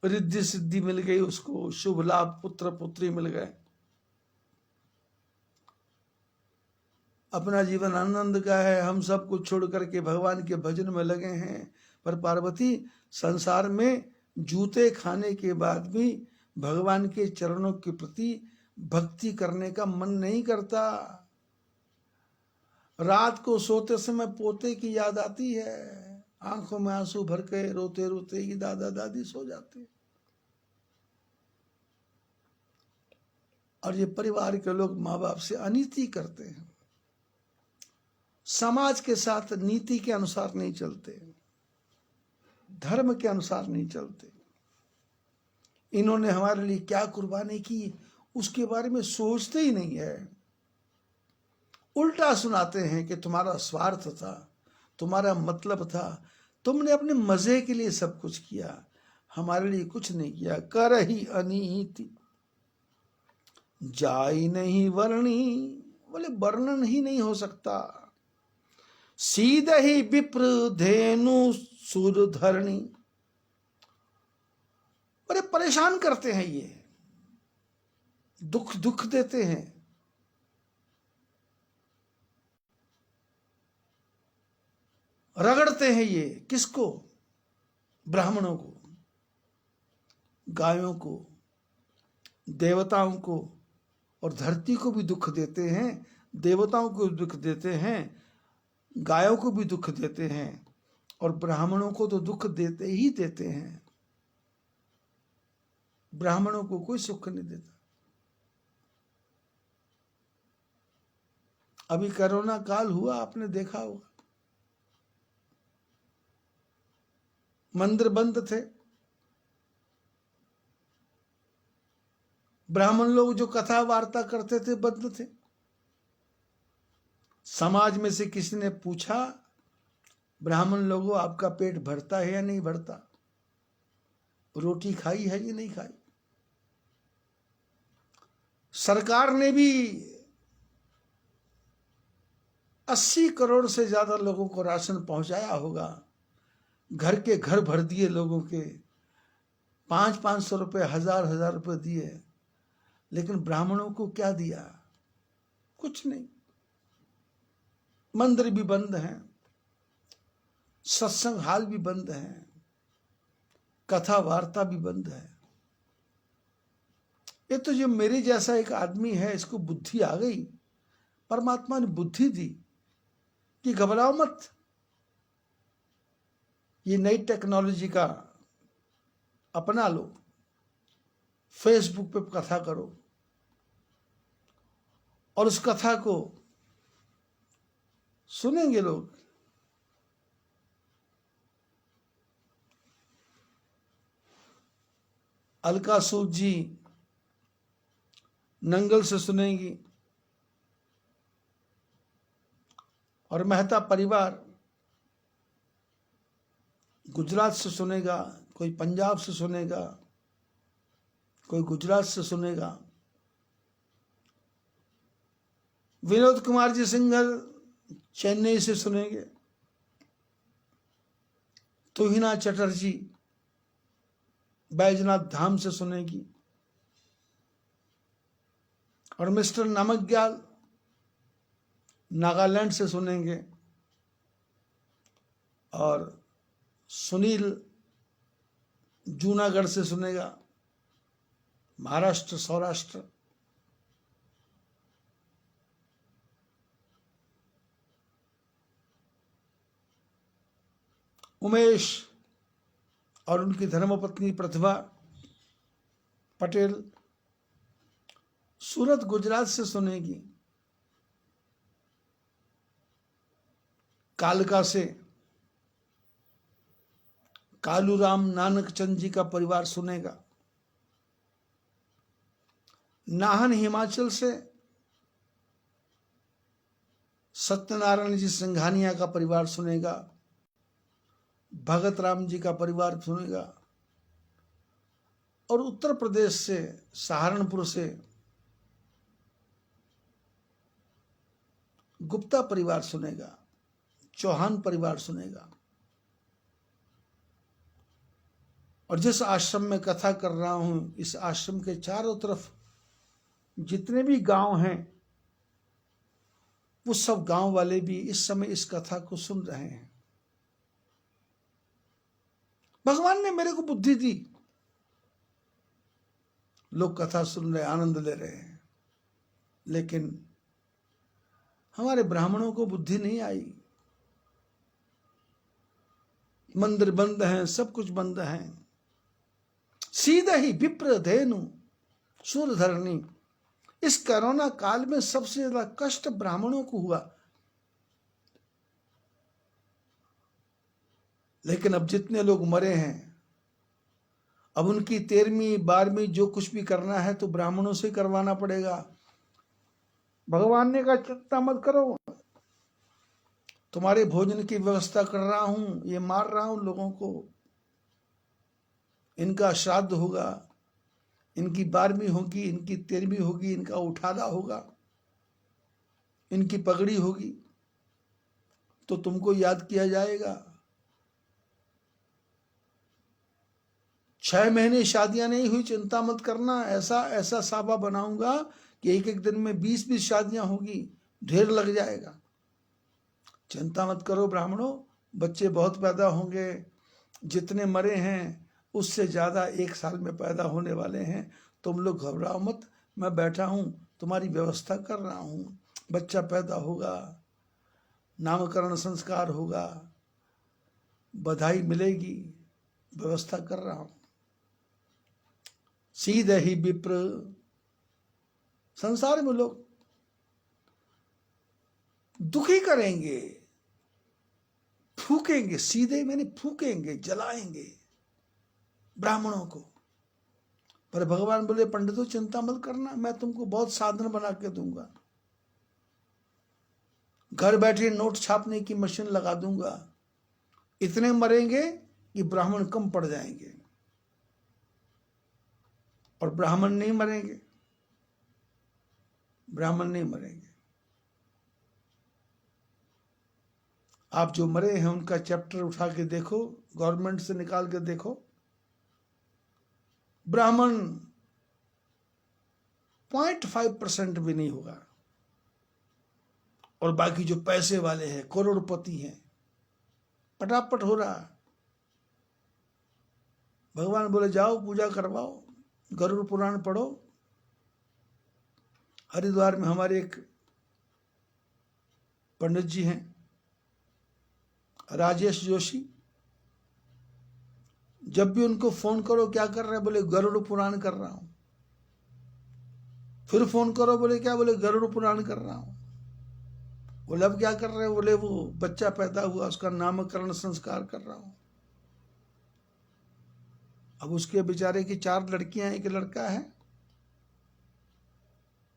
रिद्धि सिद्धि मिल गई उसको, शुभ लाभ, पुत्र पुत्री मिल गए, अपना जीवन आनंद का है। हम सब कुछ छोड़ करके भगवान के भजन में लगे हैं। पर पार्वती, संसार में जूते खाने के बाद भी भगवान के चरणों के प्रति भक्ति करने का मन नहीं करता। रात को सोते समय पोते की याद आती है, आंखों में आंसू भर के रोते रोते ही दादा दादी सो जाते। और ये परिवार के लोग माँ बाप से अनीति करते हैं, समाज के साथ नीति के अनुसार नहीं चलते, धर्म के अनुसार नहीं चलते। इन्होंने हमारे लिए क्या कुर्बानी की उसके बारे में सोचते ही नहीं है। उल्टा सुनाते हैं कि तुम्हारा स्वार्थ था, तुम्हारा मतलब था, तुमने अपने मजे के लिए सब कुछ किया, हमारे लिए कुछ नहीं किया। कर ही अनीति जाई नहीं वर्णी, बोले वर्णन ही नहीं हो सकता। सीधे ही विप्र धेनु सुर धरणी, बड़े परेशान करते हैं ये, दुख देते हैं। रगड़ते हैं ये, किसको? ब्राह्मणों को, गायों को, देवताओं को, और धरती को भी दुख देते हैं, देवताओं को दुख देते हैं, गायों को भी दुख देते हैं, और ब्राह्मणों को तो दुख देते ही देते हैं। ब्राह्मणों को कोई सुख नहीं देता। अभी कोरोना काल हुआ, आपने देखा होगा, मंदिर बंद थे, ब्राह्मण लोग जो कथा वार्ता करते थे बंद थे। समाज में से किसी ने पूछा ब्राह्मण लोगों, आपका पेट भरता है या नहीं भरता? रोटी खाई है या नहीं खाई? सरकार ने भी 80 करोड़ से ज्यादा लोगों को राशन पहुंचाया होगा, घर के घर भर दिए लोगों के, 500 रुपए, 1000 रुपए दिए, लेकिन ब्राह्मणों को क्या दिया? कुछ नहीं। मंदिर भी बंद हैं, सत्संग हाल भी बंद हैं, कथा वार्ता भी बंद है। ये तो जो मेरे जैसा एक आदमी है, इसको बुद्धि आ गई, परमात्मा ने बुद्धि दी कि घबराओ मत, ये नई टेक्नोलॉजी का अपना लो, फेसबुक पे कथा करो और उस कथा को सुनेंगे लोग। अलका सूद जी नंगल से सुनेंगी और मेहता परिवार गुजरात से सुनेगा, कोई पंजाब से सुनेगा, कोई गुजरात से सुनेगा। विनोद कुमार जी सिंघल चेन्नई से सुनेंगे, तुहिना चटर्जी बैजनाथ धाम से सुनेगी और मिस्टर नमग्याल नागालैंड से सुनेंगे और सुनील जूनागढ़ से सुनेगा, महाराष्ट्र सौराष्ट्र। उमेश और उनकी धर्मपत्नी प्रतिभा पटेल सूरत गुजरात से सुनेगी। कालका से कालूराम नानक चंद जी का परिवार सुनेगा। नाहन हिमाचल से सत्यनारायण जी सिंघानिया का परिवार सुनेगा, भगत राम जी का परिवार सुनेगा और उत्तर प्रदेश से सहारनपुर से गुप्ता परिवार सुनेगा, चौहान परिवार सुनेगा। और जिस आश्रम में कथा कर रहा हूं, इस आश्रम के चारों तरफ जितने भी गांव हैं, वो सब गांव वाले भी इस समय इस कथा को सुन रहे हैं। भगवान ने मेरे को बुद्धि दी, लोग कथा सुन रहे, आनंद ले रहे हैं, लेकिन हमारे ब्राह्मणों को बुद्धि नहीं आई। मंदिर बंद हैं, सब कुछ बंद हैं। सीधे ही विप्र धेनु सूरधरणी। इस कोरोना काल में सबसे ज्यादा कष्ट ब्राह्मणों को हुआ, लेकिन अब जितने लोग मरे हैं, अब उनकी 13वीं 12वीं जो कुछ भी करना है तो ब्राह्मणों से करवाना पड़ेगा। भगवान ने कहा चिंता मत करो, तुम्हारे भोजन की व्यवस्था कर रहा हूं, ये मार रहा हूं लोगों को, इनका श्राद्ध होगा, इनकी 12वीं होगी, इनकी 13वीं होगी, इनका उठाला होगा, इनकी पगड़ी होगी, तो तुमको याद किया जाएगा। 6 महीने शादियां नहीं हुई, चिंता मत करना, ऐसा ऐसा साबा बनाऊंगा कि एक एक दिन में 20-20 शादियां होगी, ढेर लग जाएगा। चिंता मत करो ब्राह्मणों, बच्चे बहुत पैदा होंगे, जितने मरे हैं उससे ज्यादा 1 साल में पैदा होने वाले हैं। तुम लोग घबराओ मत, मैं बैठा हूं, तुम्हारी व्यवस्था कर रहा हूं। बच्चा पैदा होगा, नामकरण संस्कार होगा, बधाई मिलेगी, व्यवस्था कर रहा हूं। सीधे ही विप्र। संसार में लोग दुखी करेंगे, फूकेंगे, सीधे मैंने फूकेंगे, जलाएंगे ब्राह्मणों को, पर भगवान बोले पंडितों चिंता मत करना, मैं तुमको बहुत साधन बना के दूंगा। घर बैठे नोट छापने की मशीन लगा दूंगा, इतने मरेंगे कि ब्राह्मण कम पड़ जाएंगे, और ब्राह्मण नहीं मरेंगे, ब्राह्मण नहीं मरेंगे। आप जो मरे हैं उनका चैप्टर उठा के देखो, गवर्नमेंट से निकाल के देखो, ब्राह्मण 0.5% भी नहीं होगा, और बाकी जो पैसे वाले हैं, करोड़पति हैं, पटापट हो रहा। भगवान बोले जाओ पूजा करवाओ, गरुड़ पुराण पढ़ो। हरिद्वार में हमारे एक पंडित जी हैं, राजेश जोशी, जब भी उनको फोन करो क्या कर रहे हैं, बोले गरुड़ पुराण कर रहा हूं। फिर फोन करो, बोले क्या, बोले गरुड़ पुराण कर रहा हूं। बोले अब क्या कर रहे हैं, बोले वो बच्चा पैदा हुआ उसका नामकरण संस्कार कर रहा हूं। अब उसके बेचारे की 4 लड़कियां, एक लड़का है,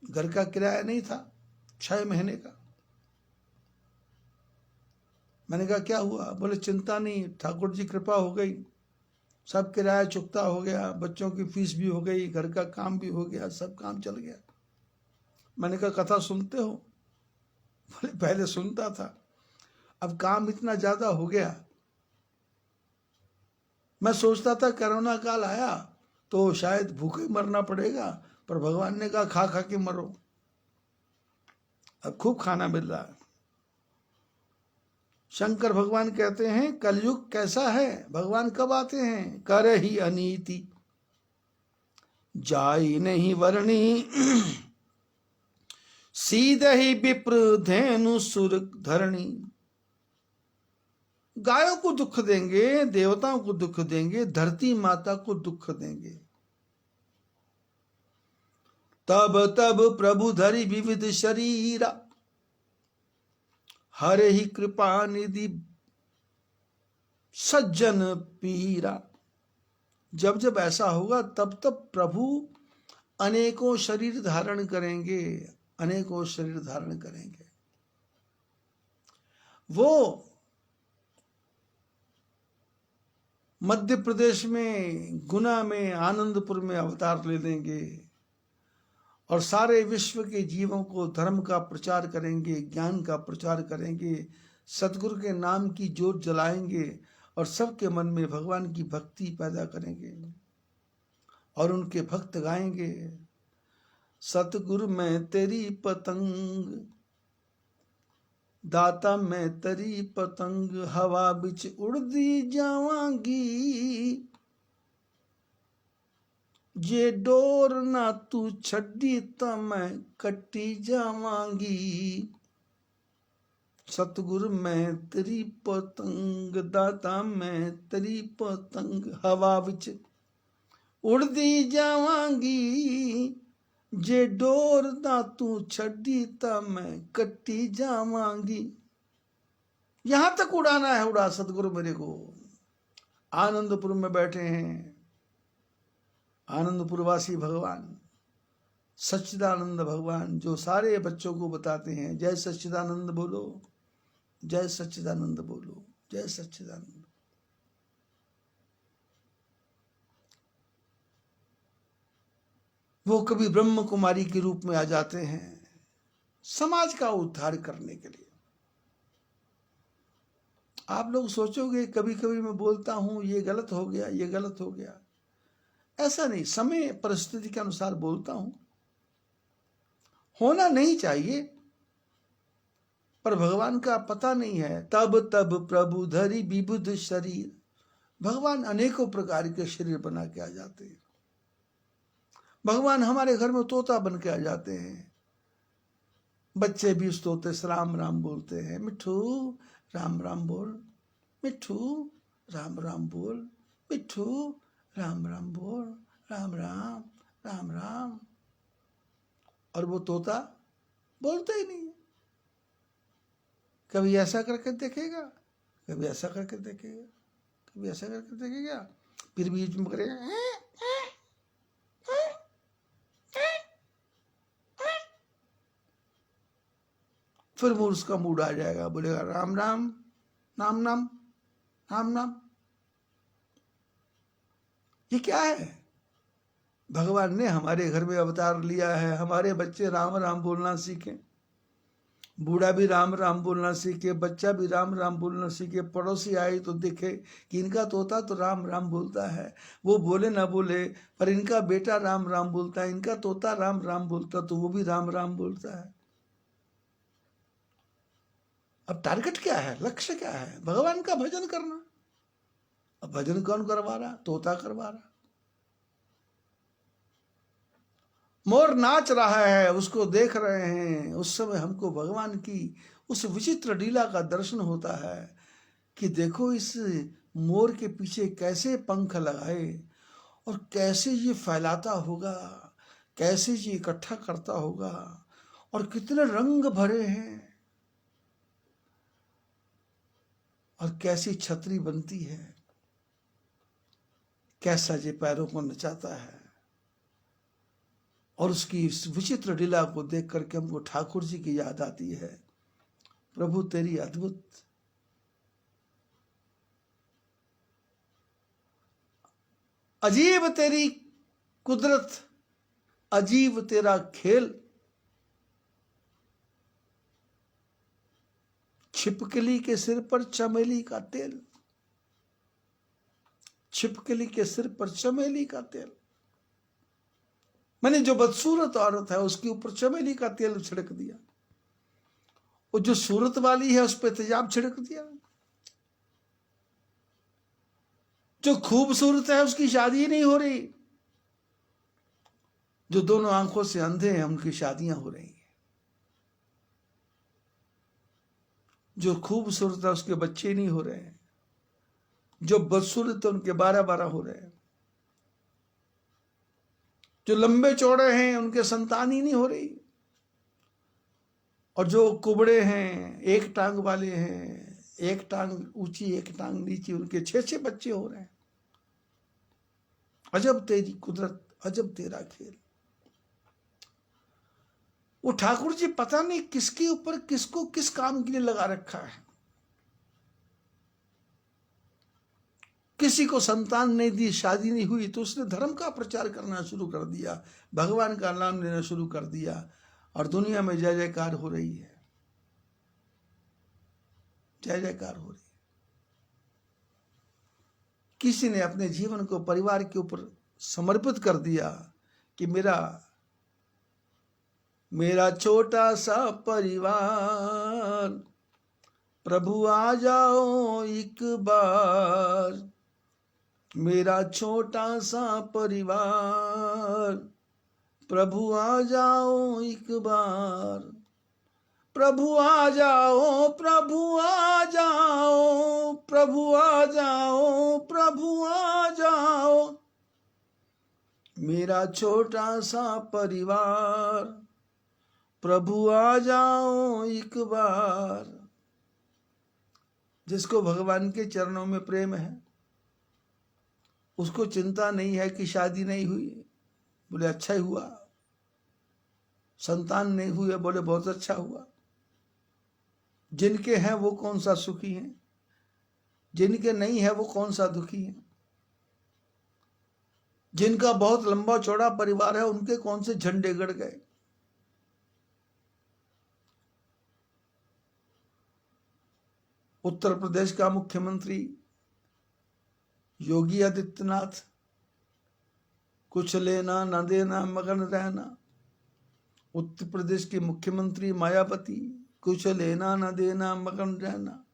घर का किराया नहीं था 6 महीने का। मैंने कहा क्या हुआ, बोले चिंता नहीं, ठाकुर जी कृपा हो गई, सब किराया चुकता हो गया, बच्चों की फीस भी हो गई, घर का काम भी हो गया, सब काम चल गया। मैंने कहा कथा सुनते हो, बोले पहले सुनता था, अब काम इतना ज्यादा हो गया, मैं सोचता था कोरोना काल आया तो शायद भूखे मरना पड़ेगा, पर भगवान ने कहा खा खा के मरो, अब खूब खाना मिल रहा है। शंकर भगवान कहते हैं कलयुग कैसा है, भगवान कब आते हैं, कर ही अनीति जाई नहीं वर्णी, सीधे ही विप्र धेनु सुर धरणी। गायों को दुख देंगे, देवताओं को दुख देंगे, धरती माता को दुख देंगे। तब तब प्रभु धरि विविध शरीरा, हरे ही कृपा निधि सज्जन पीरा। जब जब ऐसा होगा तब तब प्रभु अनेकों शरीर धारण करेंगे, अनेकों शरीर धारण करेंगे। वो मध्य प्रदेश में गुना में आनंदपुर में अवतार ले लेंगे और सारे विश्व के जीवों को धर्म का प्रचार करेंगे, ज्ञान का प्रचार करेंगे, सतगुरु के नाम की ज्योत जलाएंगे और सबके मन में भगवान की भक्ति पैदा करेंगे और उनके भक्त गाएंगे सतगुरु मैं तेरी पतंग, दाता मैं तेरी पतंग, हवा बिच उड़दी जावांगी, जे डोर ना तू छड्डी तां मैं कट्टी जावांगी। सतगुरु मैं तेरी पतंग, दाता मैं तेरी पतंग, हवा बिच उड़दी जावांगी, जे डोर ना तू छड्डी तां मैं कट्टी जावांगी। यहां तक उड़ाना है, उड़ा सतगुरु मेरे को। आनंदपुर में बैठे हैं आनंदपुरवासी भगवान सच्चिदानंद भगवान, जो सारे बच्चों को बताते हैं जय सच्चिदानंद बोलो, जय सच्चिदानंद बोलो, जय सच्चिदानंद। वो कभी ब्रह्म कुमारी के रूप में आ जाते हैं समाज का उद्धार करने के लिए। आप लोग सोचोगे कभी कभी मैं बोलता हूं ये गलत हो गया, ये गलत हो गया, ऐसा नहीं, समय परिस्थिति के अनुसार बोलता हूं। होना नहीं चाहिए पर भगवान का पता नहीं है। तब तब प्रभु धरि विबुध शरीर, भगवान अनेकों प्रकार के शरीर बना के आ जाते हैं। भगवान हमारे घर में तोता बन के आ जाते हैं, बच्चे भी उस तोते से राम राम बोलते हैं, मिठू राम राम बोल, मिठू राम राम बोल, मिठू राम राम बोल, राम राम राम राम। और वो तोता बोलता ही नहीं। कभी ऐसा करके देखेगा, कभी ऐसा करके देखेगा, कभी ऐसा करके देखेगा, फिर बीच में करेगा फिर वो उसका मूड आ जाएगा, बोलेगा राम राम नाम नाम राम नाम। ये क्या है? भगवान ने हमारे घर में अवतार लिया है, हमारे बच्चे राम राम बोलना सीखें, बूढ़ा भी राम राम बोलना सीखे, बच्चा भी राम राम बोलना सीखे। पड़ोसी आए तो देखे कि इनका तोता तो राम राम बोलता है, वो बोले ना बोले पर इनका बेटा राम राम बोलता है, इनका तोता राम राम बोलता तो वो भी राम राम बोलता है। अब टारगेट क्या है, लक्ष्य क्या है? भगवान का भजन करना। अब भजन कौन करवा रहा? तोता करवा रहा। मोर नाच रहा है, उसको देख रहे हैं, उस समय हमको भगवान की उस विचित्र लीला का दर्शन होता है कि देखो इस मोर के पीछे कैसे पंख लगाए और कैसे ये फैलाता होगा, कैसे ये इकट्ठा करता होगा और कितने रंग भरे हैं और कैसी छतरी बनती है, कैसा ये पैरों को नचाता है। और उसकी इस विचित्र लीला को देख करके हमको ठाकुर जी की याद आती है। प्रभु तेरी अद्भुत, अजीब तेरी कुदरत, अजीब तेरा खेल, छिपकली के सिर पर चमेली का तेल, छिपकली के सिर पर चमेली का तेल। मैंने जो बदसूरत औरत है उसके ऊपर चमेली का तेल छिड़क दिया, और जो सूरत वाली है उस पर तेजाब छिड़क दिया। जो खूबसूरत है उसकी शादी नहीं हो रही, जो दोनों आंखों से अंधे हैं उनकी शादियां हो रही हैं। जो खूबसूरत है उसके बच्चे नहीं हो रहे हैं, जो बदसूरत है उनके 12-12 हो रहे हैं। जो लंबे चौड़े हैं उनके संतान ही नहीं हो रही, और जो कुबड़े हैं, एक टांग वाले हैं, एक टांग ऊंची एक टांग नीची, उनके 6-6 बच्चे हो रहे हैं। अजब तेरी कुदरत, अजब तेरा खेल। वो ठाकुर जी पता नहीं किसके ऊपर किसको किस काम के लिए लगा रखा है। किसी को संतान नहीं दी, शादी नहीं हुई, तो उसने धर्म का प्रचार करना शुरू कर दिया, भगवान का नाम लेना शुरू कर दिया, और दुनिया में जय जयकार हो रही है, जय जयकार हो रही है। किसी ने अपने जीवन को परिवार के ऊपर समर्पित कर दिया कि मेरा छोटा सा परिवार, प्रभु आ जाओ एक बार, मेरा छोटा सा परिवार, प्रभु आ जाओ एक बार, प्रभु आ जाओ, प्रभु आ जाओ, प्रभु आ जाओ, प्रभु आ जाओ, मेरा छोटा सा परिवार, प्रभु आ जाओ एक बार। जिसको भगवान के चरणों में प्रेम है उसको चिंता नहीं है कि शादी नहीं हुई, बोले अच्छा ही हुआ। संतान नहीं हुए, बोले बहुत अच्छा हुआ। जिनके हैं वो कौन सा सुखी हैं, जिनके नहीं है वो कौन सा दुखी है। जिनका बहुत लंबा चौड़ा परिवार है उनके कौन से झंडे गड़ गए। उत्तर प्रदेश का मुख्यमंत्री योगी आदित्यनाथ, कुछ लेना न देना मगन रहना। उत्तर प्रदेश की मुख्यमंत्री मायावती, कुछ लेना न देना मगन रहना।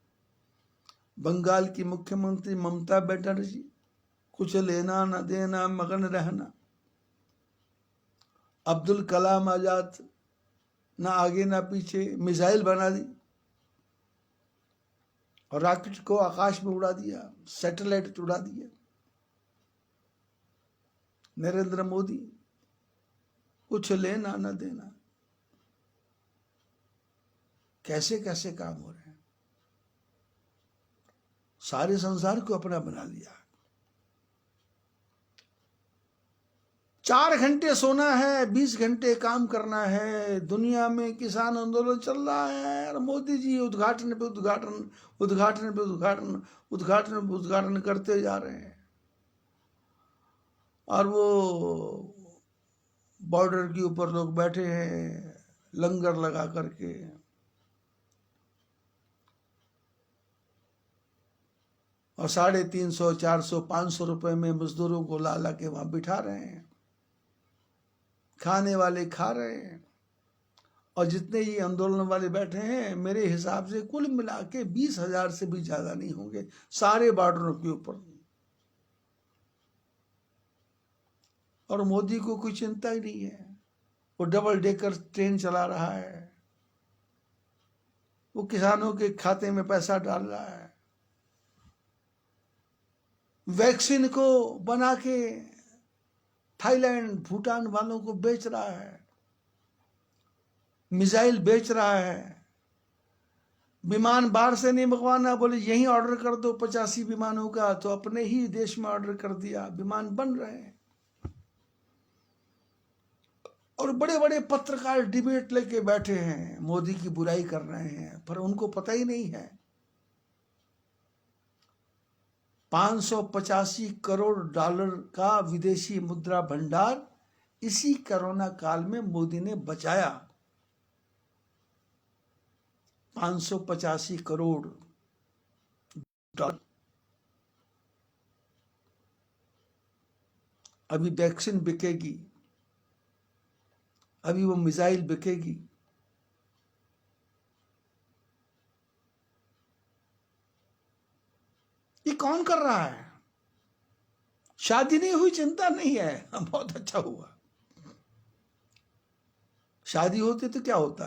बंगाल की मुख्यमंत्री ममता बनर्जी, कुछ लेना न देना मगन रहना। अब्दुल कलाम आजाद, ना आगे ना पीछे, मिसाइल बना दी और रॉकेट को आकाश में उड़ा दिया, सैटेलाइट उड़ा दिया। नरेंद्र मोदी, कुछ लेना न देना। कैसे कैसे काम हो रहे हैं, सारे संसार को अपना बना लिया। 4 घंटे सोना है, 20 घंटे काम करना है। दुनिया में किसान आंदोलन चल रहा है और मोदी जी उद्घाटन पे उद्घाटन, उद्घाटन पे उद्घाटन, उद्घाटन पे उद्घाटन करते जा रहे हैं। और वो बॉर्डर के ऊपर लोग बैठे हैं लंगर लगा करके। और 350, 400, 500 रुपए में मजदूरों को ला ला के वहां बिठा रहे हैं। खाने वाले खा रहे हैं। और जितने ये आंदोलन वाले बैठे हैं, मेरे हिसाब से कुल मिला के 20,000 से भी ज्यादा नहीं होंगे, सारे बॉर्डरों के ऊपर। और मोदी को कोई चिंता ही नहीं है। वो डबल डेकर ट्रेन चला रहा है, वो किसानों के खाते में पैसा डाल रहा है, वैक्सीन को बना के थाईलैंड, भूटान वालों को बेच रहा है, मिसाइल बेच रहा है। विमान बाहर से नहीं मंगवाना, बोले यहीं ऑर्डर कर दो 85 विमानों का, तो अपने ही देश में ऑर्डर कर दिया, विमान बन रहे हैं। और बड़े बड़े पत्रकार डिबेट लेके बैठे हैं, मोदी की बुराई कर रहे हैं, पर उनको पता ही नहीं है 585 करोड़ डॉलर का विदेशी मुद्रा भंडार इसी कोरोना काल में मोदी ने बचाया। 585 करोड़ डॉलर। अभी वैक्सीन बिकेगी, अभी वो मिसाइल बिकेगी। ये कौन कर रहा है? शादी नहीं हुई, चिंता नहीं है, बहुत अच्छा हुआ। शादी होती तो क्या होता,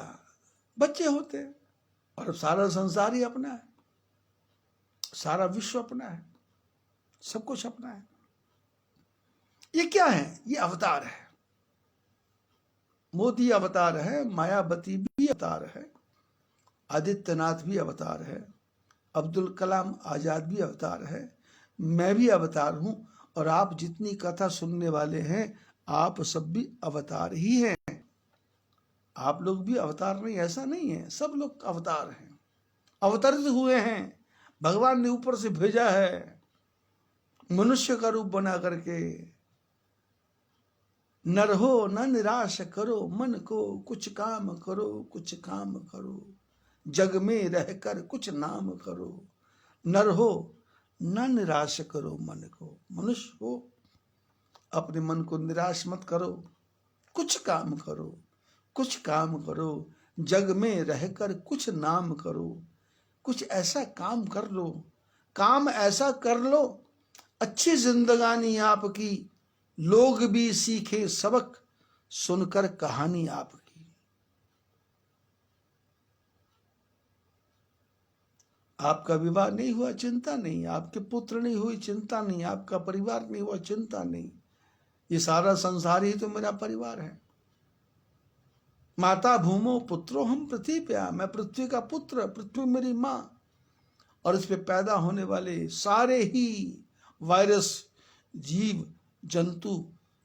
बच्चे होते। और सारा संसार ही अपना है, सारा विश्व अपना है, सब कुछ अपना है। ये क्या है? ये अवतार है। मोदी अवतार है, मायावती भी अवतार है, आदित्यनाथ भी अवतार है, अब्दुल कलाम आजाद भी अवतार है, मैं भी अवतार हूं। और आप जितनी कथा सुनने वाले हैं, आप सब भी अवतार ही हैं। आप लोग भी अवतार नहीं, ऐसा नहीं है, सब लोग अवतार हैं, अवतरित हुए हैं। भगवान ने ऊपर से भेजा है मनुष्य का रूप बना करके। नर हो न निराश करो मन को, कुछ काम करो, कुछ काम करो, जग में रहकर कुछ नाम करो। नर हो न निराश करो मन को, मनुष्य हो अपने मन को निराश मत करो, कुछ काम करो, कुछ काम करो, जग में रहकर कुछ नाम करो। कुछ ऐसा काम कर लो, काम ऐसा कर लो, अच्छी जिंदगानी आपकी, लोग भी सीखे सबक सुनकर कहानी आपकी। आपका विवाह नहीं हुआ, चिंता नहीं, आपके पुत्र नहीं हुई, चिंता नहीं, आपका परिवार नहीं हुआ, चिंता नहीं, ये सारा संसार ही तो मेरा परिवार है। माता भूमो पुत्रो हम पृथ्वीप्या, मैं पृथ्वी का पुत्र, पृथ्वी मेरी माँ। और इस पे पैदा होने वाले सारे ही वायरस, जीव जंतु,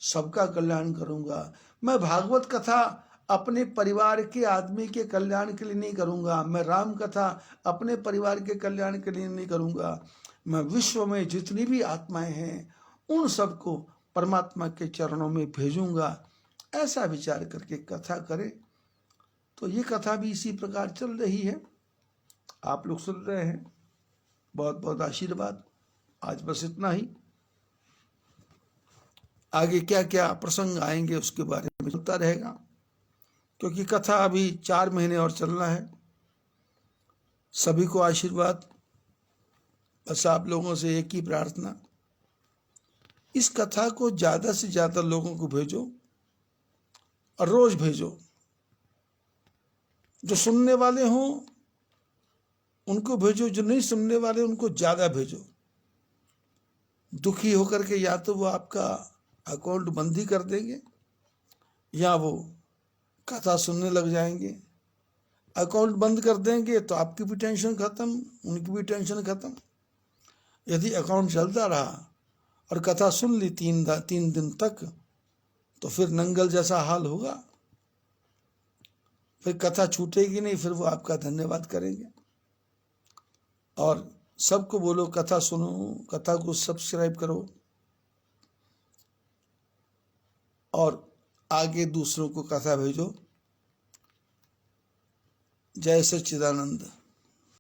सबका कल्याण करूंगा। मैं भागवत कथा अपने परिवार के आदमी के कल्याण के लिए नहीं करूंगा, मैं राम कथा अपने परिवार के कल्याण के लिए नहीं करूंगा। मैं विश्व में जितनी भी आत्माएं हैं उन सबको परमात्मा के चरणों में भेजूंगा। ऐसा विचार करके कथा करें। तो ये कथा भी इसी प्रकार चल रही है, आप लोग सुन रहे हैं। बहुत बहुत आशीर्वाद। आज बस इतना ही। आगे क्या क्या प्रसंग आएंगे उसके बारे में चलता रहेगा, क्योंकि कथा अभी 4 महीने और चलना है। सभी को आशीर्वाद। बस आप लोगों से एक ही प्रार्थना, इस कथा को ज्यादा से ज्यादा लोगों को भेजो और रोज भेजो। जो सुनने वाले हों उनको भेजो, जो नहीं सुनने वाले उनको ज्यादा भेजो। दुखी होकर के या तो वो आपका अकाउंट बंद ही कर देंगे या वो कथा सुनने लग जाएंगे। अकाउंट बंद कर देंगे तो आपकी भी टेंशन खत्म, उनकी भी टेंशन खत्म। यदि अकाउंट चलता रहा और कथा सुन ली 3 दिन तक, तो फिर नंगल जैसा हाल होगा, फिर कथा छूटेगी नहीं, फिर वो आपका धन्यवाद करेंगे। और सबको बोलो कथा सुनो, कथा को सब्सक्राइब करो और आगे दूसरों को कथा भेजो। जय सच्चिदानंद।